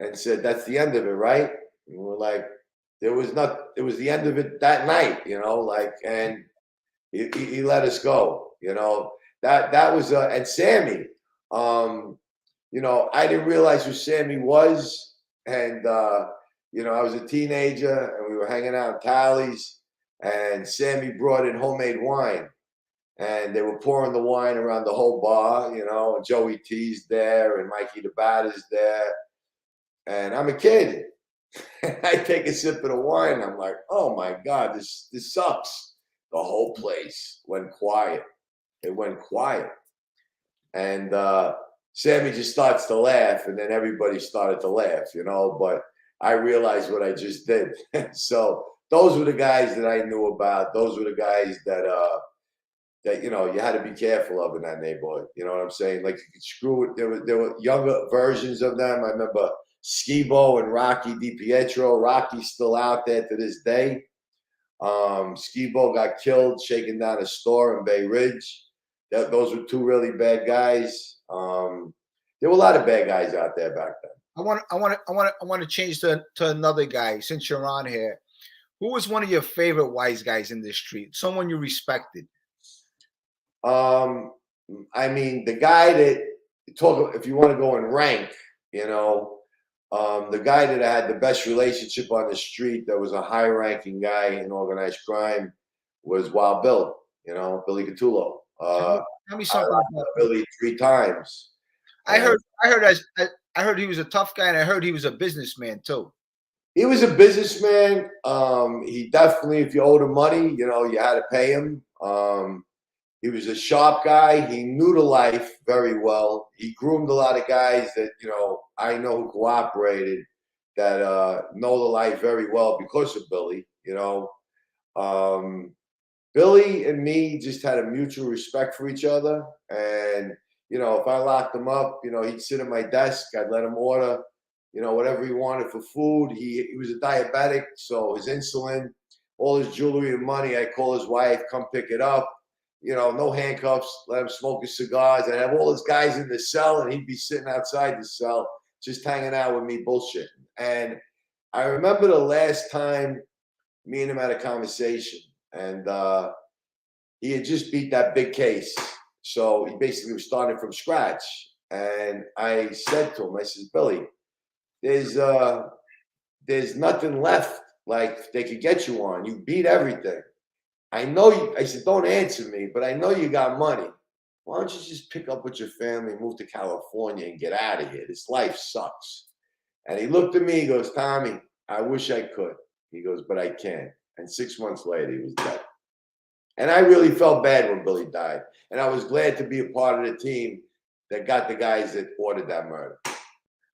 and said, that's the end of it, right? And we're like, it was the end of it that night, you know, like, and he let us go, you know. That was, and Sammy, you know, I didn't realize who Sammy was. And, you know, I was a teenager and we were hanging out in Tally's, and Sammy brought in homemade wine. And they were pouring the wine around the whole bar, you know, and Joey T's there and Mikey the Batter's there. And I'm a kid. I take a sip of the wine. I'm like, oh my God, this sucks. The whole place went quiet. It went quiet. And Sammy just starts to laugh, and then everybody started to laugh, you know, but I realized what I just did. So those were the guys that I knew about. Those were the guys that you know, you had to be careful of in that neighborhood. You know what I'm saying? Like, you could screw it. There were younger versions of them. I remember Skibo and Rocky DiPietro. Rocky's still out there to this day. Skibo got killed shaking down a store in Bay Ridge. Those were 2 really bad guys. There were a lot of bad guys out there back then. I want to change to another guy since you're on here. Who was one of your favorite wise guys in this street? Someone you respected? I mean, the guy that if you want to go in rank, you know, the guy that I had the best relationship on the street, that was a high-ranking guy in organized crime, was Wild Bill. You know, Billy Catullo. Tell me something about Billy 3 times. I heard he was a tough guy, and I heard he was a businessman too. He was a businessman. He definitely, if you owed him money, you know, you had to pay him. He was a sharp guy. He knew the life very well. He groomed a lot of guys that, you know, I know who cooperated, that know the life very well because of Billy, you know. Billy and me just had a mutual respect for each other. And, you know, if I locked him up, you know, he'd sit at my desk. I'd let him order, you know, whatever he wanted for food. He was a diabetic, so his insulin, all his jewelry and money, I'd call his wife, come pick it up. You know, no handcuffs, let him smoke his cigars. I'd have all his guys in the cell, and he'd be sitting outside the cell just hanging out with me bullshitting. And I remember the last time me and him had a conversation, and he had just beat that big case. So he basically was starting from scratch. And I said to him, I said, Billy, there's nothing left like they could get you on. You beat everything. I know you, I said, don't answer me, but I know you got money. Why don't you just pick up with your family, move to California, and get out of here? This life sucks. And he looked at me, he goes, Tommy, I wish I could. He goes, but I can't. And 6 months later, he was dead. And I really felt bad when Billy died. And I was glad to be a part of the team that got the guys that ordered that murder.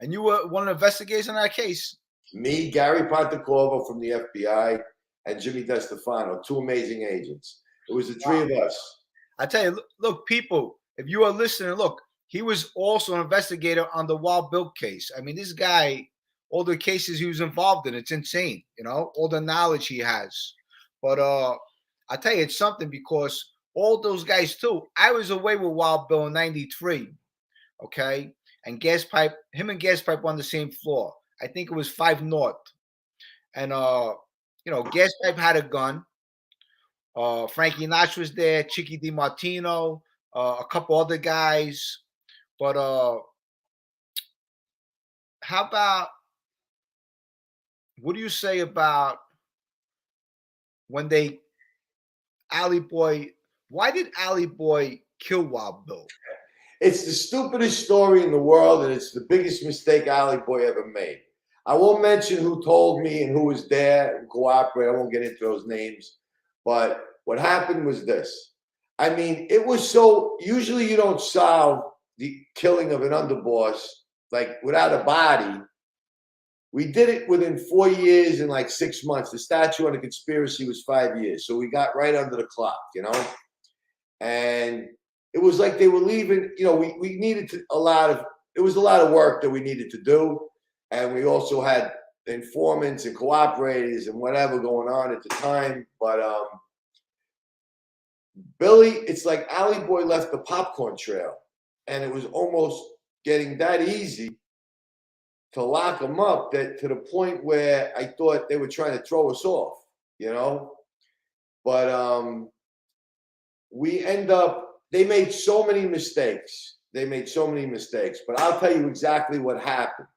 And you were one of the investigators in that case? Me, Gary Pontecorvo from the FBI, and Jimmy DeStefano, 2 amazing agents. It was the 3 of us. I tell you, look, people, if you are listening, look, he was also an investigator on the Wild Bill case. I mean, this guy, all the cases he was involved in, it's insane, you know, all the knowledge he has. But I tell you, it's something because all those guys too. I was away with Wild Bill in '93, okay? And Gaspipe, him and Gaspipe were on the same floor. I think it was 5 North. And you know, Gaspipe had a gun. Frankie Idell was there, Chicky DiMartino, a couple other guys. But how about, what do you say about when they, Alley Boy, why did Alley Boy kill Wild Bill? It's the stupidest story in the world, and it's the biggest mistake Alley Boy ever made. I won't mention who told me and who was there and cooperate. I won't get into those names. But what happened was this. I mean, it was so, usually you don't solve the killing of an underboss like without a body. We did it within 4 years and like 6 months. The statute on the conspiracy was 5 years. So we got right under the clock, you know? And it was like they were leaving, you know, we needed to it was a lot of work that we needed to do. And we also had informants and cooperators and whatever going on at the time. But Billy, it's like Alley Boy left the popcorn trail. And it was almost getting that easy to lock him up, that to the point where I thought they were trying to throw us off, you know? But they made so many mistakes. But I'll tell you exactly what happened.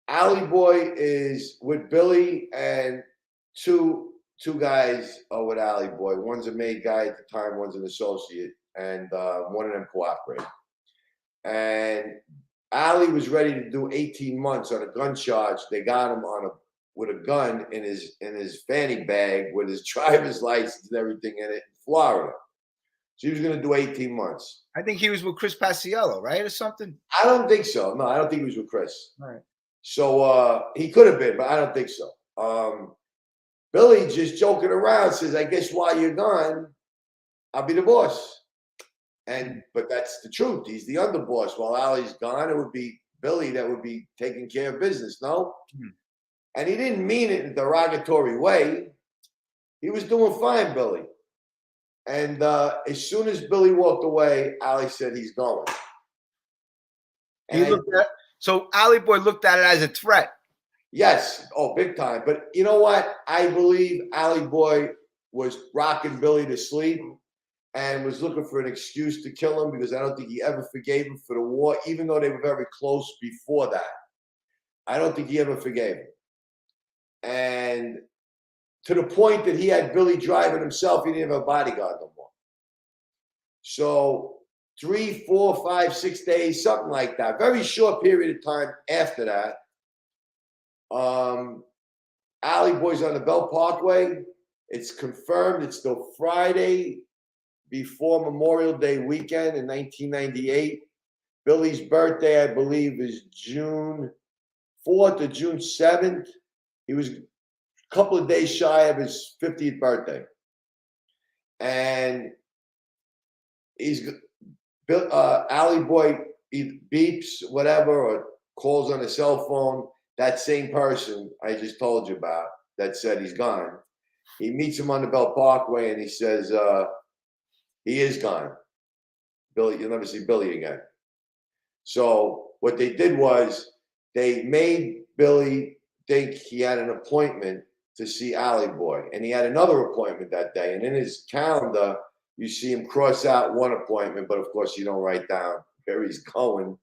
Alley Boy is with Billy, and two guys are with Alley Boy. One's a maid guy at the time, one's an associate, and one of them cooperated. And Alley was ready to do 18 months on a gun charge. They got him with a gun in his fanny bag with his driver's license and everything in it in Florida. So he was going to do 18 months. I think he was with Chris Paciello, right, or something? I don't think so. No, I don't think he was with Chris. All right. So he could have been, but I don't think so. Billy, just joking around, says, I guess while you're gone, I'll be the boss. But that's the truth. He's the underboss. While Alley's gone, it would be Billy that would be taking care of business, no? Mm-hmm. And he didn't mean it in a derogatory way. He was doing fine, Billy. And as soon as Billy walked away, Alley said he's going. So Alley Boy looked at it as a threat. Yes. Oh, big time. But you know what? I believe Alley Boy was rocking Billy to sleep and was looking for an excuse to kill him, because I don't think he ever forgave him for the war, even though they were very close before that. I don't think he ever forgave him. And to the point that he had Billy driving himself, he didn't have a bodyguard no more. So 3, 4, 5, 6 days, something like that. Very short period of time after that. Alley Boy's on the Bell Parkway. It's confirmed. It's the Friday before Memorial Day weekend in 1998. Billy's birthday, I believe, is June 4th or June 7th. He was a couple of days shy of his 50th birthday. And Alley Boy either beeps, whatever, or calls on a cell phone. That same person I just told you about that said he's gone, he meets him on the Bell Parkway and he says, he is gone. Billy, you'll never see Billy again. So what they did was they made Billy think he had an appointment to see Alley Boy. And he had another appointment that day. And in his calendar, you see him cross out one appointment, but of course you don't write down where he's going.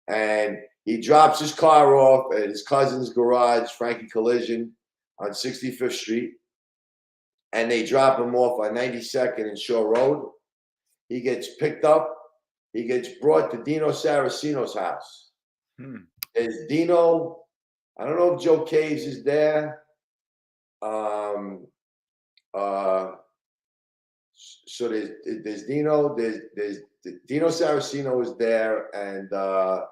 And he drops his car off at his cousin's garage, Frankie Collision, on 65th Street. And they drop him off on 92nd and Shore Road. He gets picked up. He gets brought to Dino Saraceno's house. There's Dino, I don't know if Joe Caves is there. So there's Dino, there's Dino Saraceno is there, and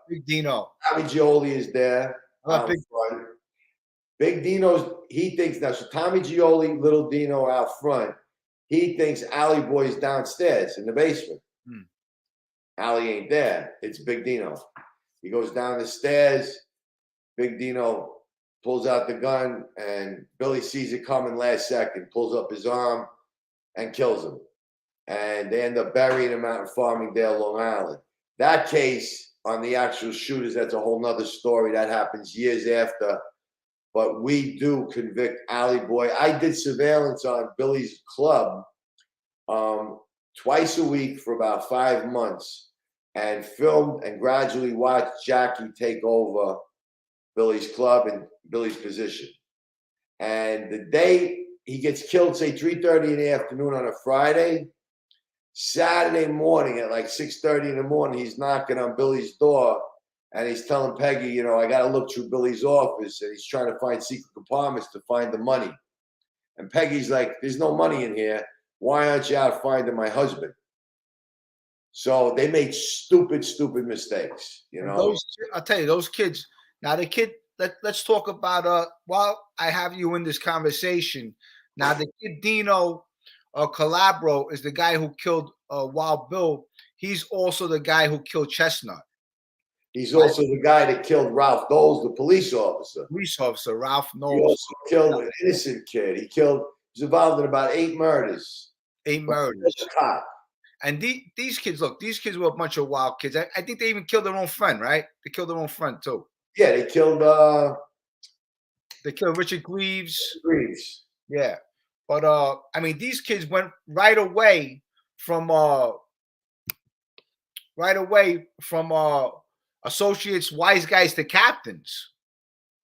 Big Dino. Tommy Gioli is there. Big front. Big Dino's, he thinks now, so Tommy Gioli, little Dino out front, he thinks Alley Boy's downstairs in the basement. Alley ain't there. It's Big Dino. He goes down the stairs. Big Dino pulls out the gun, and Billy sees it coming last second, pulls up his arm, and kills him. And they end up burying him out in Farmingdale, Long Island. That case on the actual shooters, that's a whole nother story. That happens years after. But we do convict Alley Boy. I did surveillance on Billy's club twice a week for about 5 months, and filmed and gradually watched Jackie take over Billy's club and Billy's position. And the day he gets killed, say 3:30 in the afternoon on a Friday, Saturday morning at like 6:30 in the morning, he's knocking on Billy's door, and he's telling Peggy, you know, I got to look through Billy's office, and he's trying to find secret compartments to find the money. And Peggy's like, there's no money in here. Why aren't you out finding my husband? So they made stupid mistakes, you know. I'll tell you, those kids. Now the kid. Let's talk about. While I have you in this conversation, now the kid Dino Calabr is the guy who killed Wild Bill. He's also the guy who killed Chestnut. He's also the guy that killed Ralph Doles, the police officer. Ralph Knowles. He also killed an innocent kid. He was involved in about 8 murders. 8 murders. Cop. And these kids, look, these kids were a bunch of wild kids. I think they even killed their own friend, right? They killed their own friend too. Yeah, they killed Richard Greaves. Greaves. Yeah. But I mean, these kids went right away from associates, wise guys to captains.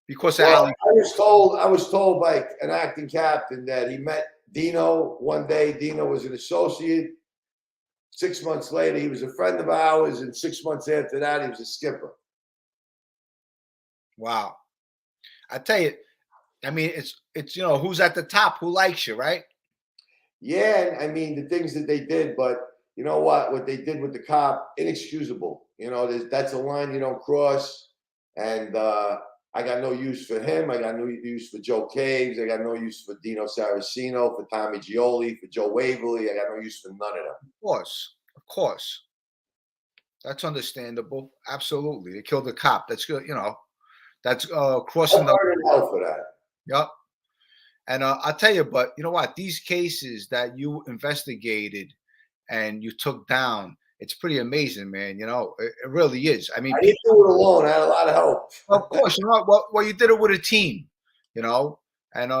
Because I was told by an acting captain that he met Dino one day. Dino was an associate. 6 months later, he was a friend of ours, and 6 months after that, he was a skipper. Wow. I tell you, I mean, it's you know, who's at the top, who likes you, right? Yeah, I mean, the things that they did, but you know what they did with the cop, inexcusable. You know, that's a line you don't cross, and I got no use for him. I got no use for Joe Caves. I got no use for Dino Saraceno, for Tommy Gioli, for Joe Waverly. I got no use for none of them. Of course. That's understandable. Absolutely. They killed the cop. That's good, you know. That's crossing the hell for that. Yep. And I'll tell you, but you know what? These cases that you investigated and you took down, it's pretty amazing, man. You know, it really is. I mean, I didn't do it alone. I had a lot of help. Of course, you know well, you did it with a team, you know, and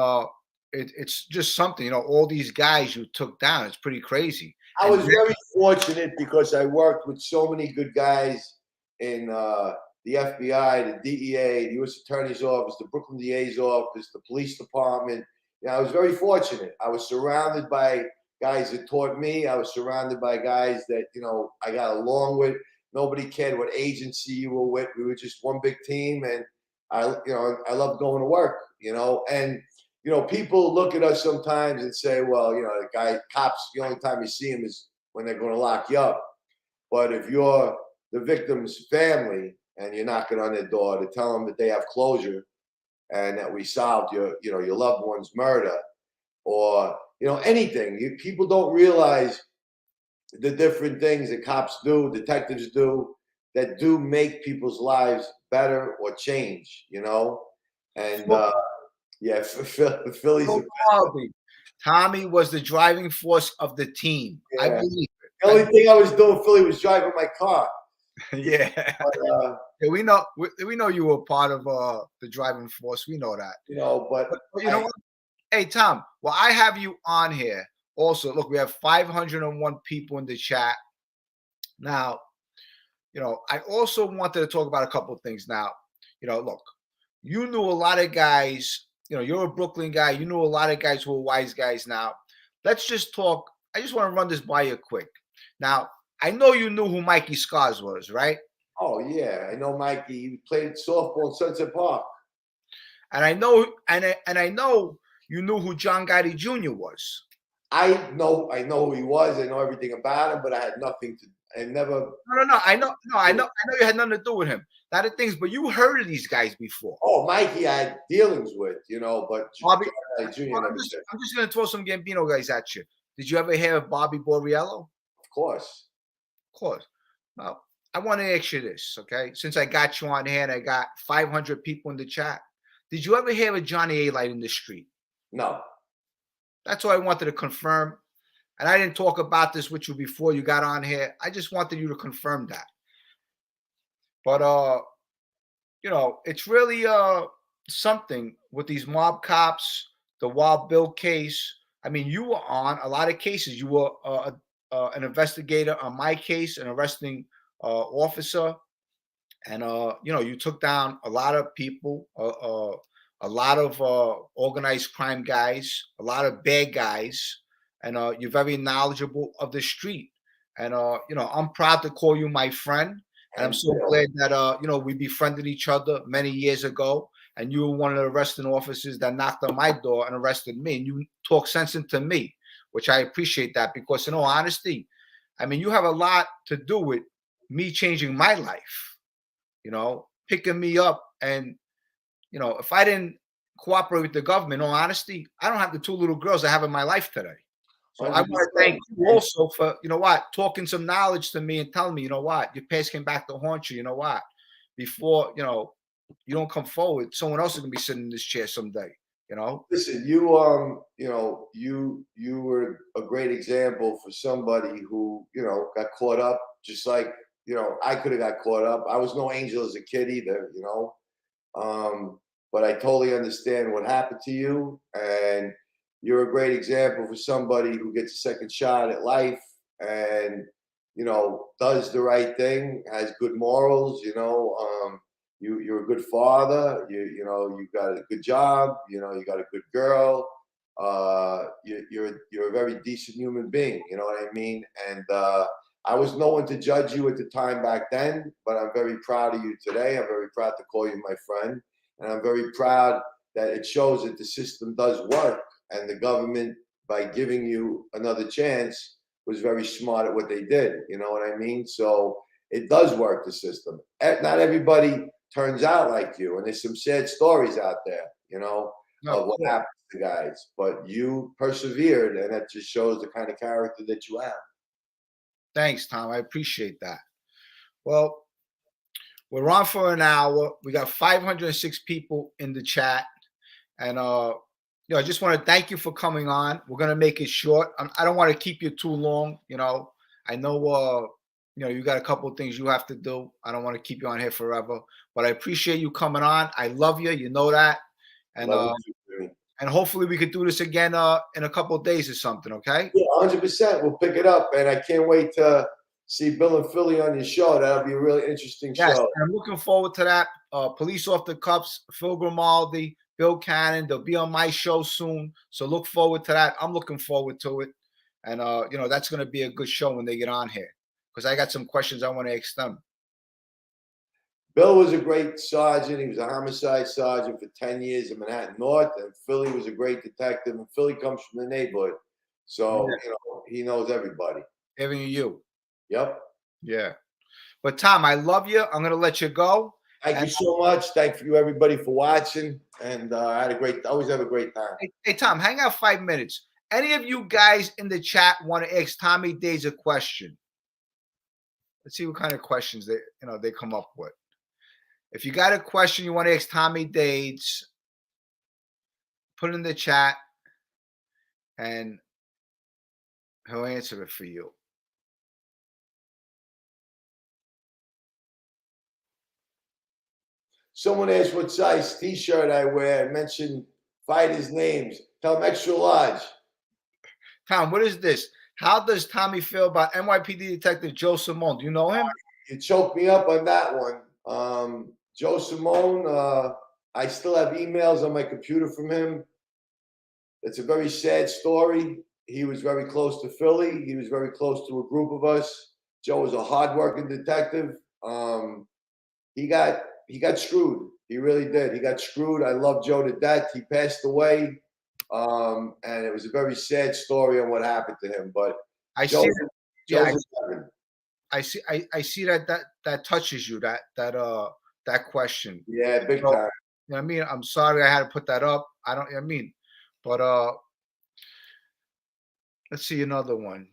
it's just something, you know, all these guys you took down. It's pretty crazy. I was very fortunate because I worked with so many good guys in the FBI, the DEA, the U.S. Attorney's Office, the Brooklyn DA's office, the police department. You know, I was very fortunate. I was surrounded by guys that taught me. I was surrounded by guys that, you know, I got along with. Nobody cared what agency you were with. We were just one big team, and I loved going to work, you know. And, you know, people look at us sometimes and say, well, you know, cops, the only time you see them is when they're going to lock you up. But if you're the victim's family and you're knocking on their door to tell them that they have closure and that we solved your loved one's murder, or, you know, anything, people don't realize the different things that cops do, detectives do, that do make people's lives better or change, you know? And yeah, Philly's Tommy was the driving force of the team. Yeah. I believe it. The only thing I was doing, Philly, was driving my car. Yeah. But, yeah, we know you were part of the driving force. We know that. You know, but you know what? Hey, Tom, well, I have you on here. Also, look, we have 501 people in the chat. Now, you know, I also wanted to talk about a couple of things now. You know, look, you knew a lot of guys. You know, you're a Brooklyn guy. You knew a lot of guys who are wise guys now. Let's just talk. I just want to run this by you quick. Now, I know you knew who Mikey Scars was, right? Oh, yeah. I know Mikey. He played softball in Sunset Park. And I know, and I know you knew who John Gotti Jr. was. I know who he was. I know everything about him, but I had nothing to. I never. No. I know you had nothing to do with him. That are things, but you heard of these guys before. Oh, Mikey, I had dealings with, but Bobby, John Jr. I'm just going to throw some Gambino guys at you. Did you ever hear of Bobby Borriello? Of course. Of course. Well, I want to ask you this, okay? Since I got you on here and I got 500 people in the chat, did you ever hear of Johnny A. Light in the street? No. That's what I wanted to confirm. And I didn't talk about this with you before you got on here. I just wanted you to confirm that. But it's really something with these mob cops, the Wild Bill case. I mean, you were on a lot of cases. You were an investigator on my case, an arresting officer, and you took down a lot of people, a lot of organized crime guys, a lot of bad guys, and you're very knowledgeable of the street. And I'm proud to call you my friend. And I'm so glad that we befriended each other many years ago. And you were one of the arresting officers that knocked on my door and arrested me. And you talked sense into me, which I appreciate that, because in all honesty, I mean, you have a lot to do with me changing my life, picking me up. And, if I didn't cooperate with the government, in all honesty, I don't have the two little girls I have in my life today. So I want to thank you also for, talking some knowledge to me and telling me, your past came back to haunt you. Before, you don't come forward, someone else is going to be sitting in this chair someday, Listen, you were a great example for somebody who, got caught up, just like, I could have got caught up. I was no angel as a kid either, but I totally understand what happened to you. And you're a great example for somebody who gets a second shot at life and, does the right thing, has good morals, you're a good father, you got a good job, you got a good girl, you're a very decent human being, you know what I mean? And I was no one to judge you at the time back then, but I'm very proud of you today. I'm very proud to call you my friend. And I'm very proud that it shows that the system does work. And the government, by giving you another chance, was very smart at what they did. You know what I mean? So it does work, the system. Not everybody turns out like you. And there's some sad stories out there, of what happens to guys. But you persevered, and that just shows the kind of character that you have. Thanks, Tom. I appreciate that. Well, we're on for an hour. We got 506 people in the chat. And I just want to thank you for coming on. We're going to make it short. I don't want to keep you too long. I know, you got a couple of things you have to do. I don't want to keep you on here forever, but I appreciate you coming on. I love you. You know that. And and hopefully we could do this again in a couple of days or something. Okay? Yeah, 100%. We'll pick it up. And I can't wait to see Bill and Philly on your show. That'll be a really interesting show. I'm looking forward to that. Police Off the Cuffs, Phil Grimaldi, Bill Cannon, they'll be on my show soon. So look forward to that. I'm looking forward to it. And, that's going to be a good show when they get on here, because I got some questions I want to ask them. Bill was a great sergeant. He was a homicide sergeant for 10 years in Manhattan North. And Philly was a great detective. And Philly comes from the neighborhood. So, he knows everybody. Even you. Yep. Yeah. But, Tom, I love you. I'm going to let you go. Thank you so much. Thank you, everybody, for watching. And I always have a great time. Hey, Tom, hang out 5 minutes. Any of you guys in the chat want to ask Tommy Days a question? Let's see what kind of questions they come up with. If you got a question you want to ask Tommy Days, put it in the chat and he'll answer it for you. Someone asked what size T-shirt I wear. I mentioned fighters' names. Tell them extra large. Tom, what is this? How does Tommy feel about NYPD Detective Joe Simone? Do you know him? You choked me up on that one. Joe Simone, I still have emails on my computer from him. It's a very sad story. He was very close to Philly. He was very close to a group of us. Joe was a hardworking detective. He got he got screwed. He really did. He got screwed. I love Joe to death. He passed away, and it was a very sad story on what happened to him. But I Joe, see. Yeah, Joe's I see. I see that touches you. That question. yeah, big So, time. you know what I mean? I'm sorry I had to put that up. I don't. You know what I mean, but let's see another one.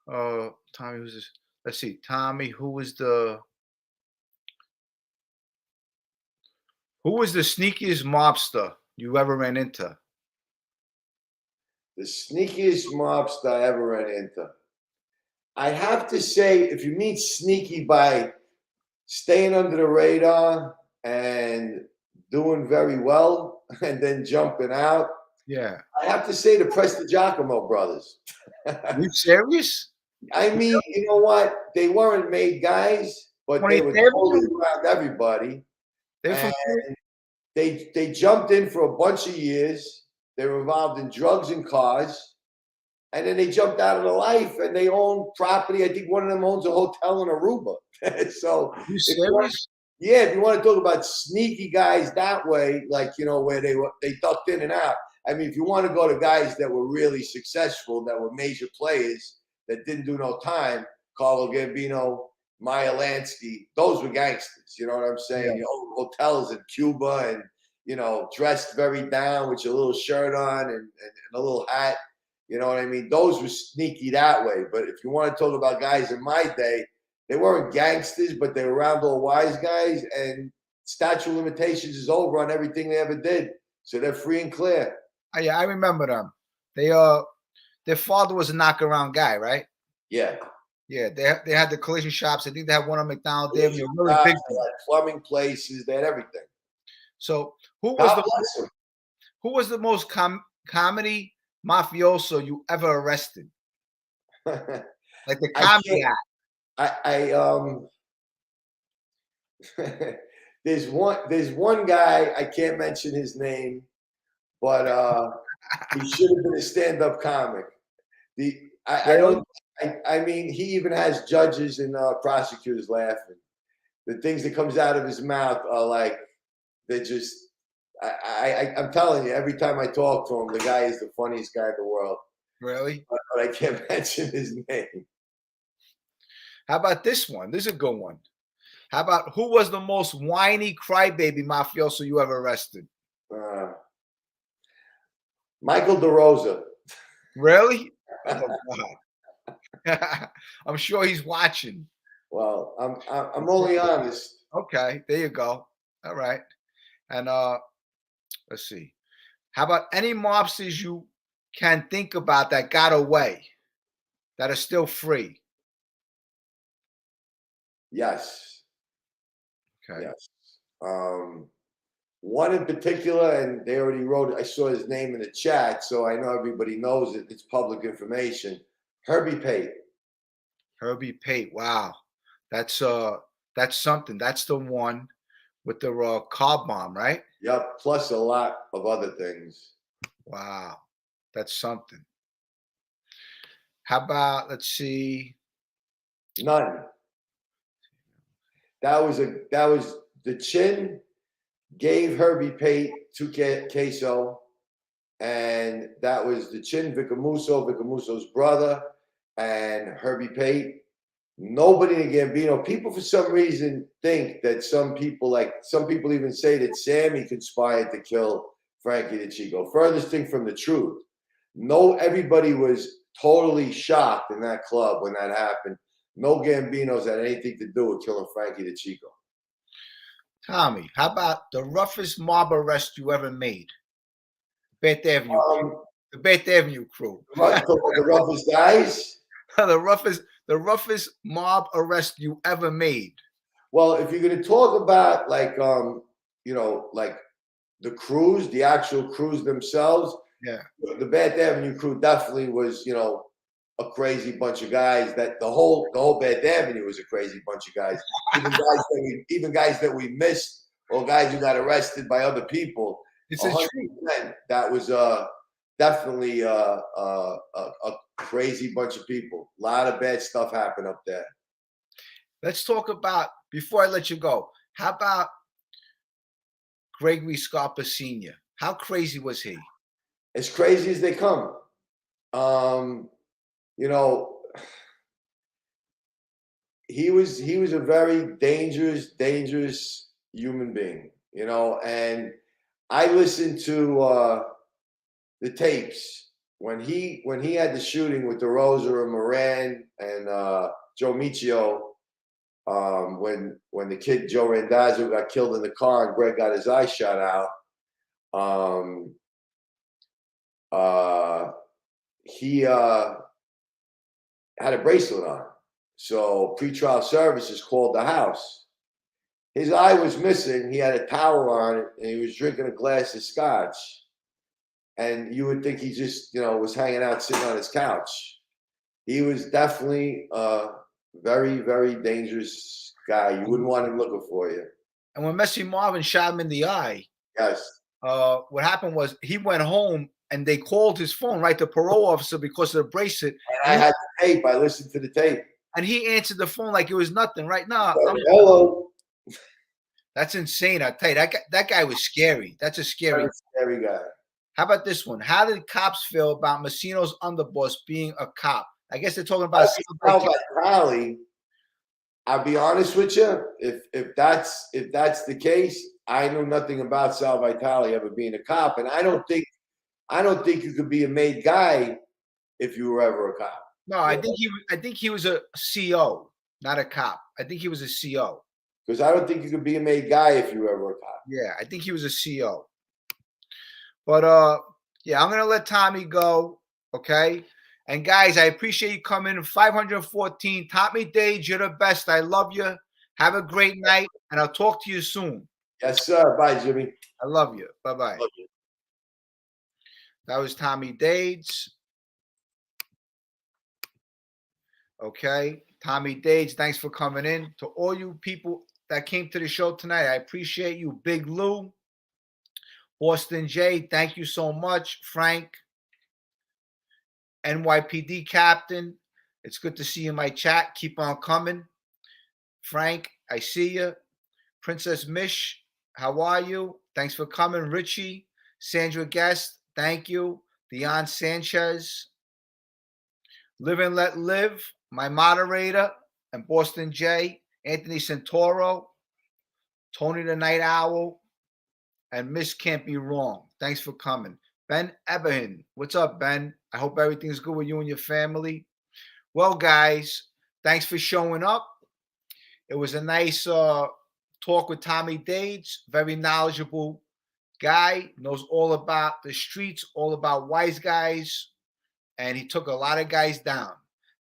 Tommy, who's this? Let's see, Tommy. Who was the sneakiest mobster you ever ran into? The sneakiest mobster I ever ran into. I have to say, if you mean sneaky by staying under the radar and doing very well and then jumping out, Yeah. I have to say the Prestigiacomo brothers. Are you serious? I mean, you know what? They weren't made guys, but they were totally around everybody. They're from And they jumped in for a bunch of years. They were involved in drugs and cars. And then they jumped out of the life and they own property. I think one of them owns a hotel in Aruba. So, you serious? if you want to talk about sneaky guys that way, like, you know, where they ducked in and out. I mean, if you want to go to guys that were really successful, that were major players, that didn't do no time, Carlo Gambino, Meyer Lansky, those were gangsters. You know what I'm saying? Yeah. You know, hotels in Cuba and, you know, dressed very down with your little shirt on and a little hat. You know what I mean? Those were sneaky that way. But if you want to talk about guys in my day, they weren't gangsters, but they were around all wise guys. And statute of limitations is over on everything they ever did. So they're free and clear. Yeah, I remember them. They their father was a knockaround guy, right? Yeah. Yeah, they had the collision shops. I think they had one on McDonald Avenue. They had plumbing places. They had everything. So who was the most comedy mafioso you ever arrested? Like the comedy guy. There's one guy, I can't mention his name, but he should have been a stand-up comic. I mean, he even has judges and prosecutors laughing. The things that comes out of his mouth are like, they're just, I'm telling you, every time I talk to him, the guy is the funniest guy in the world. Really? But I can't mention his name. How about this one? This is a good one. How about who was the most whiny crybaby mafioso you ever arrested? Michael DeRosa. Really? Oh, God. I'm sure he's watching. Well, I'm only honest. Okay, there you go. All right. And let's see. How about any mobsters you can think about that got away, that are still free? Yes. Okay. Yes. One in particular, and they already wrote it. I saw his name in the chat, so I know everybody knows it. It's public information. Herbie Pate. Herbie Pate. Wow. That's something. That's the one with the car bomb, right? Yep. Plus a lot of other things. Wow. That's something. How about, let's see. None. That was the Chin gave Herbie Pate 2 queso, and that was the Chin Vicamuso's brother, and Herbie Pate. Nobody in Gambino. People for some reason think that some people even say that Sammy conspired to kill Frankie the Chico. Furthest thing from the truth. No, everybody was totally shocked in that club when that happened. No Gambinos had anything to do with killing Frankie the Chico. Tommy, how about the roughest mob arrest you ever made? Bert Avenue. The Bert Avenue crew. The roughest guys? the roughest mob arrest you ever made. Well, if you're going to talk about like like the crews, the actual crews themselves, yeah, the Bert Avenue crew definitely was, a crazy bunch of guys. That the whole Bert Avenue was a crazy bunch of guys. Even guys that we missed, or guys who got arrested by other people. It's a truth. That was definitely a crazy bunch of people. A lot of bad stuff happened up there. Let's talk about, before I let you go, how about Gregory Scarpa Sr.? How crazy was he? As crazy as they come. You know, he was a very dangerous human being, you know, and I listened to the tapes when he had the shooting with DeRosa and Moran and Joe Michio, when the kid Joe Randazzo got killed in the car and Greg got his eye shot out. He had a bracelet on. So pretrial services called the house. His eye was missing. He had a towel on it, and he was drinking a glass of scotch. And you would think he just, you know, was hanging out, sitting on his couch. He was definitely a very, very dangerous guy. You wouldn't want him looking for you. And when Messi Marvin shot him in the eye, yes, what happened was he went home and they called his phone, right, the parole officer, because of the bracelet. And I had the tape. I listened to the tape. And he answered the phone like it was nothing. Right now, hello. That's insane. I tell you, that guy was scary. That's a scary guy. How about this one? How did cops feel about Messino's underboss being a cop? I guess they're talking about Crowley. I'll be honest with you. If that's the case, I know nothing about Sal Vitale ever being a cop, and I don't think you could be a made guy if you were ever a cop. No, I think he was a CO, not a cop. I think he was a CO. Because I don't think you could be a made guy if you were ever a cop. Yeah, I think he was a CO. But yeah, I'm gonna let Tommy go. Okay. And guys, I appreciate you coming in. 514. Tommy Dage, you're the best. I love you. Have a great night, and I'll talk to you soon. Yes, sir. Bye, Jimmy. I love you. Bye-bye. That was Tommy Dage. Okay. Tommy Dage, thanks for coming in. To all you people that came to the show tonight, I appreciate you. Big Lou, Boston J, thank you so much. Frank, NYPD Captain, it's good to see you in my chat. Keep on coming. Frank, I see you. Princess Mish, how are you? Thanks for coming. Richie, Sandra Guest, thank you. Dion Sanchez, Live and Let Live, my moderator, and Boston J, Anthony Santoro, Tony the Night Owl, and Miss Can't Be Wrong. Thanks for coming. Ben Eberhin, what's up, Ben? I hope everything's good with you and your family. Well, guys, thanks for showing up. It was a nice talk with Tommy Dage, very knowledgeable guy, knows all about the streets, all about wise guys, and he took a lot of guys down.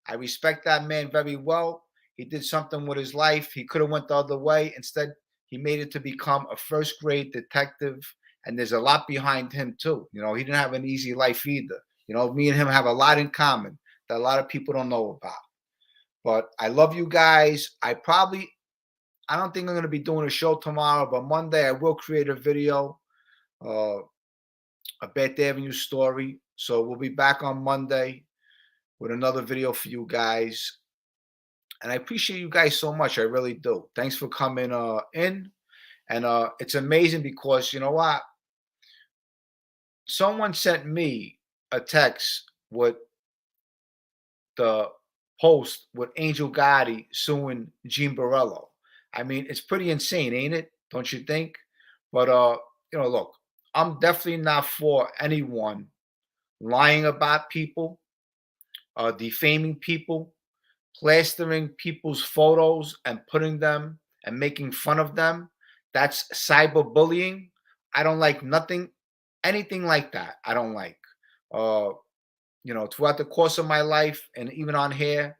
I respect that man very well. He did something with his life. He could have went the other way. Instead, he made it to become a first-grade detective, and there's a lot behind him, too. You know, he didn't have an easy life either. You know, me and him have a lot in common that a lot of people don't know about. But I love you guys. I don't think I'm going to be doing a show tomorrow, but Monday I will create a video, a Beth Avenue story. So we'll be back on Monday with another video for you guys. And I appreciate you guys so much. I really do. Thanks for coming in. And it's amazing because, you know what? Someone sent me a text with the post with Angel Gotti suing Gene Borello. I mean, it's pretty insane, ain't it? Don't you think? But, you know, look, I'm definitely not for anyone lying about people, defaming people, plastering people's photos and putting them and making fun of them. That's cyberbullying. I don't like anything like that. I don't like. You know, throughout the course of my life and even on here,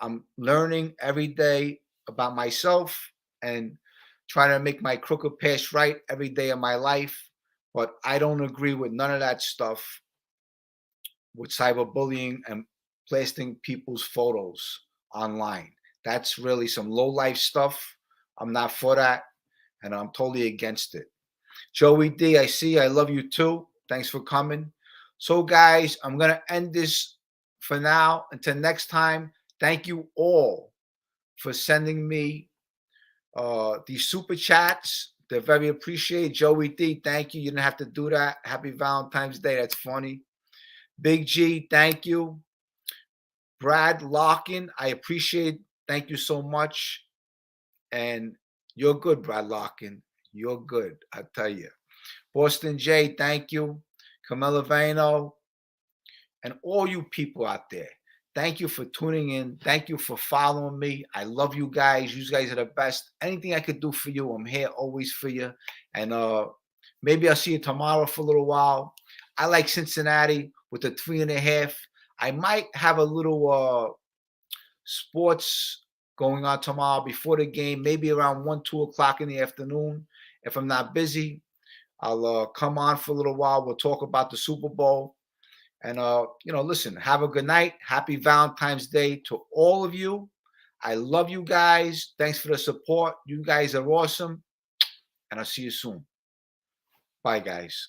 I'm learning every day about myself and trying to make my crooked past right every day of my life. But I don't agree with none of that stuff with cyberbullying and plastering people's photos online. That's really some low life stuff. I'm not for that, and I'm totally against it. Joey D, I see. I love you too. Thanks for coming. So, guys, I'm going to end this for now. Until next time, thank you all for sending me these super chats. They're very appreciated. Joey D, thank you. You didn't have to do that. Happy Valentine's Day. That's funny. Big G, thank you. Brad Larkin, I appreciate. Thank you so much. And you're good, Brad Larkin. You're good, I tell you. Boston J, thank you. Camilla Vano, and all you people out there. Thank you for tuning in. Thank you for following me. I love you guys. You guys are the best. Anything I could do for you, I'm here always for you. And maybe I'll see you tomorrow for a little while. I like Cincinnati with the 3.5. I might have a little sports going on tomorrow before the game, maybe around 1, 2 o'clock in the afternoon. If I'm not busy, I'll come on for a little while. We'll talk about the Super Bowl. And, listen, have a good night. Happy Valentine's Day to all of you. I love you guys. Thanks for the support. You guys are awesome. And I'll see you soon. Bye, guys.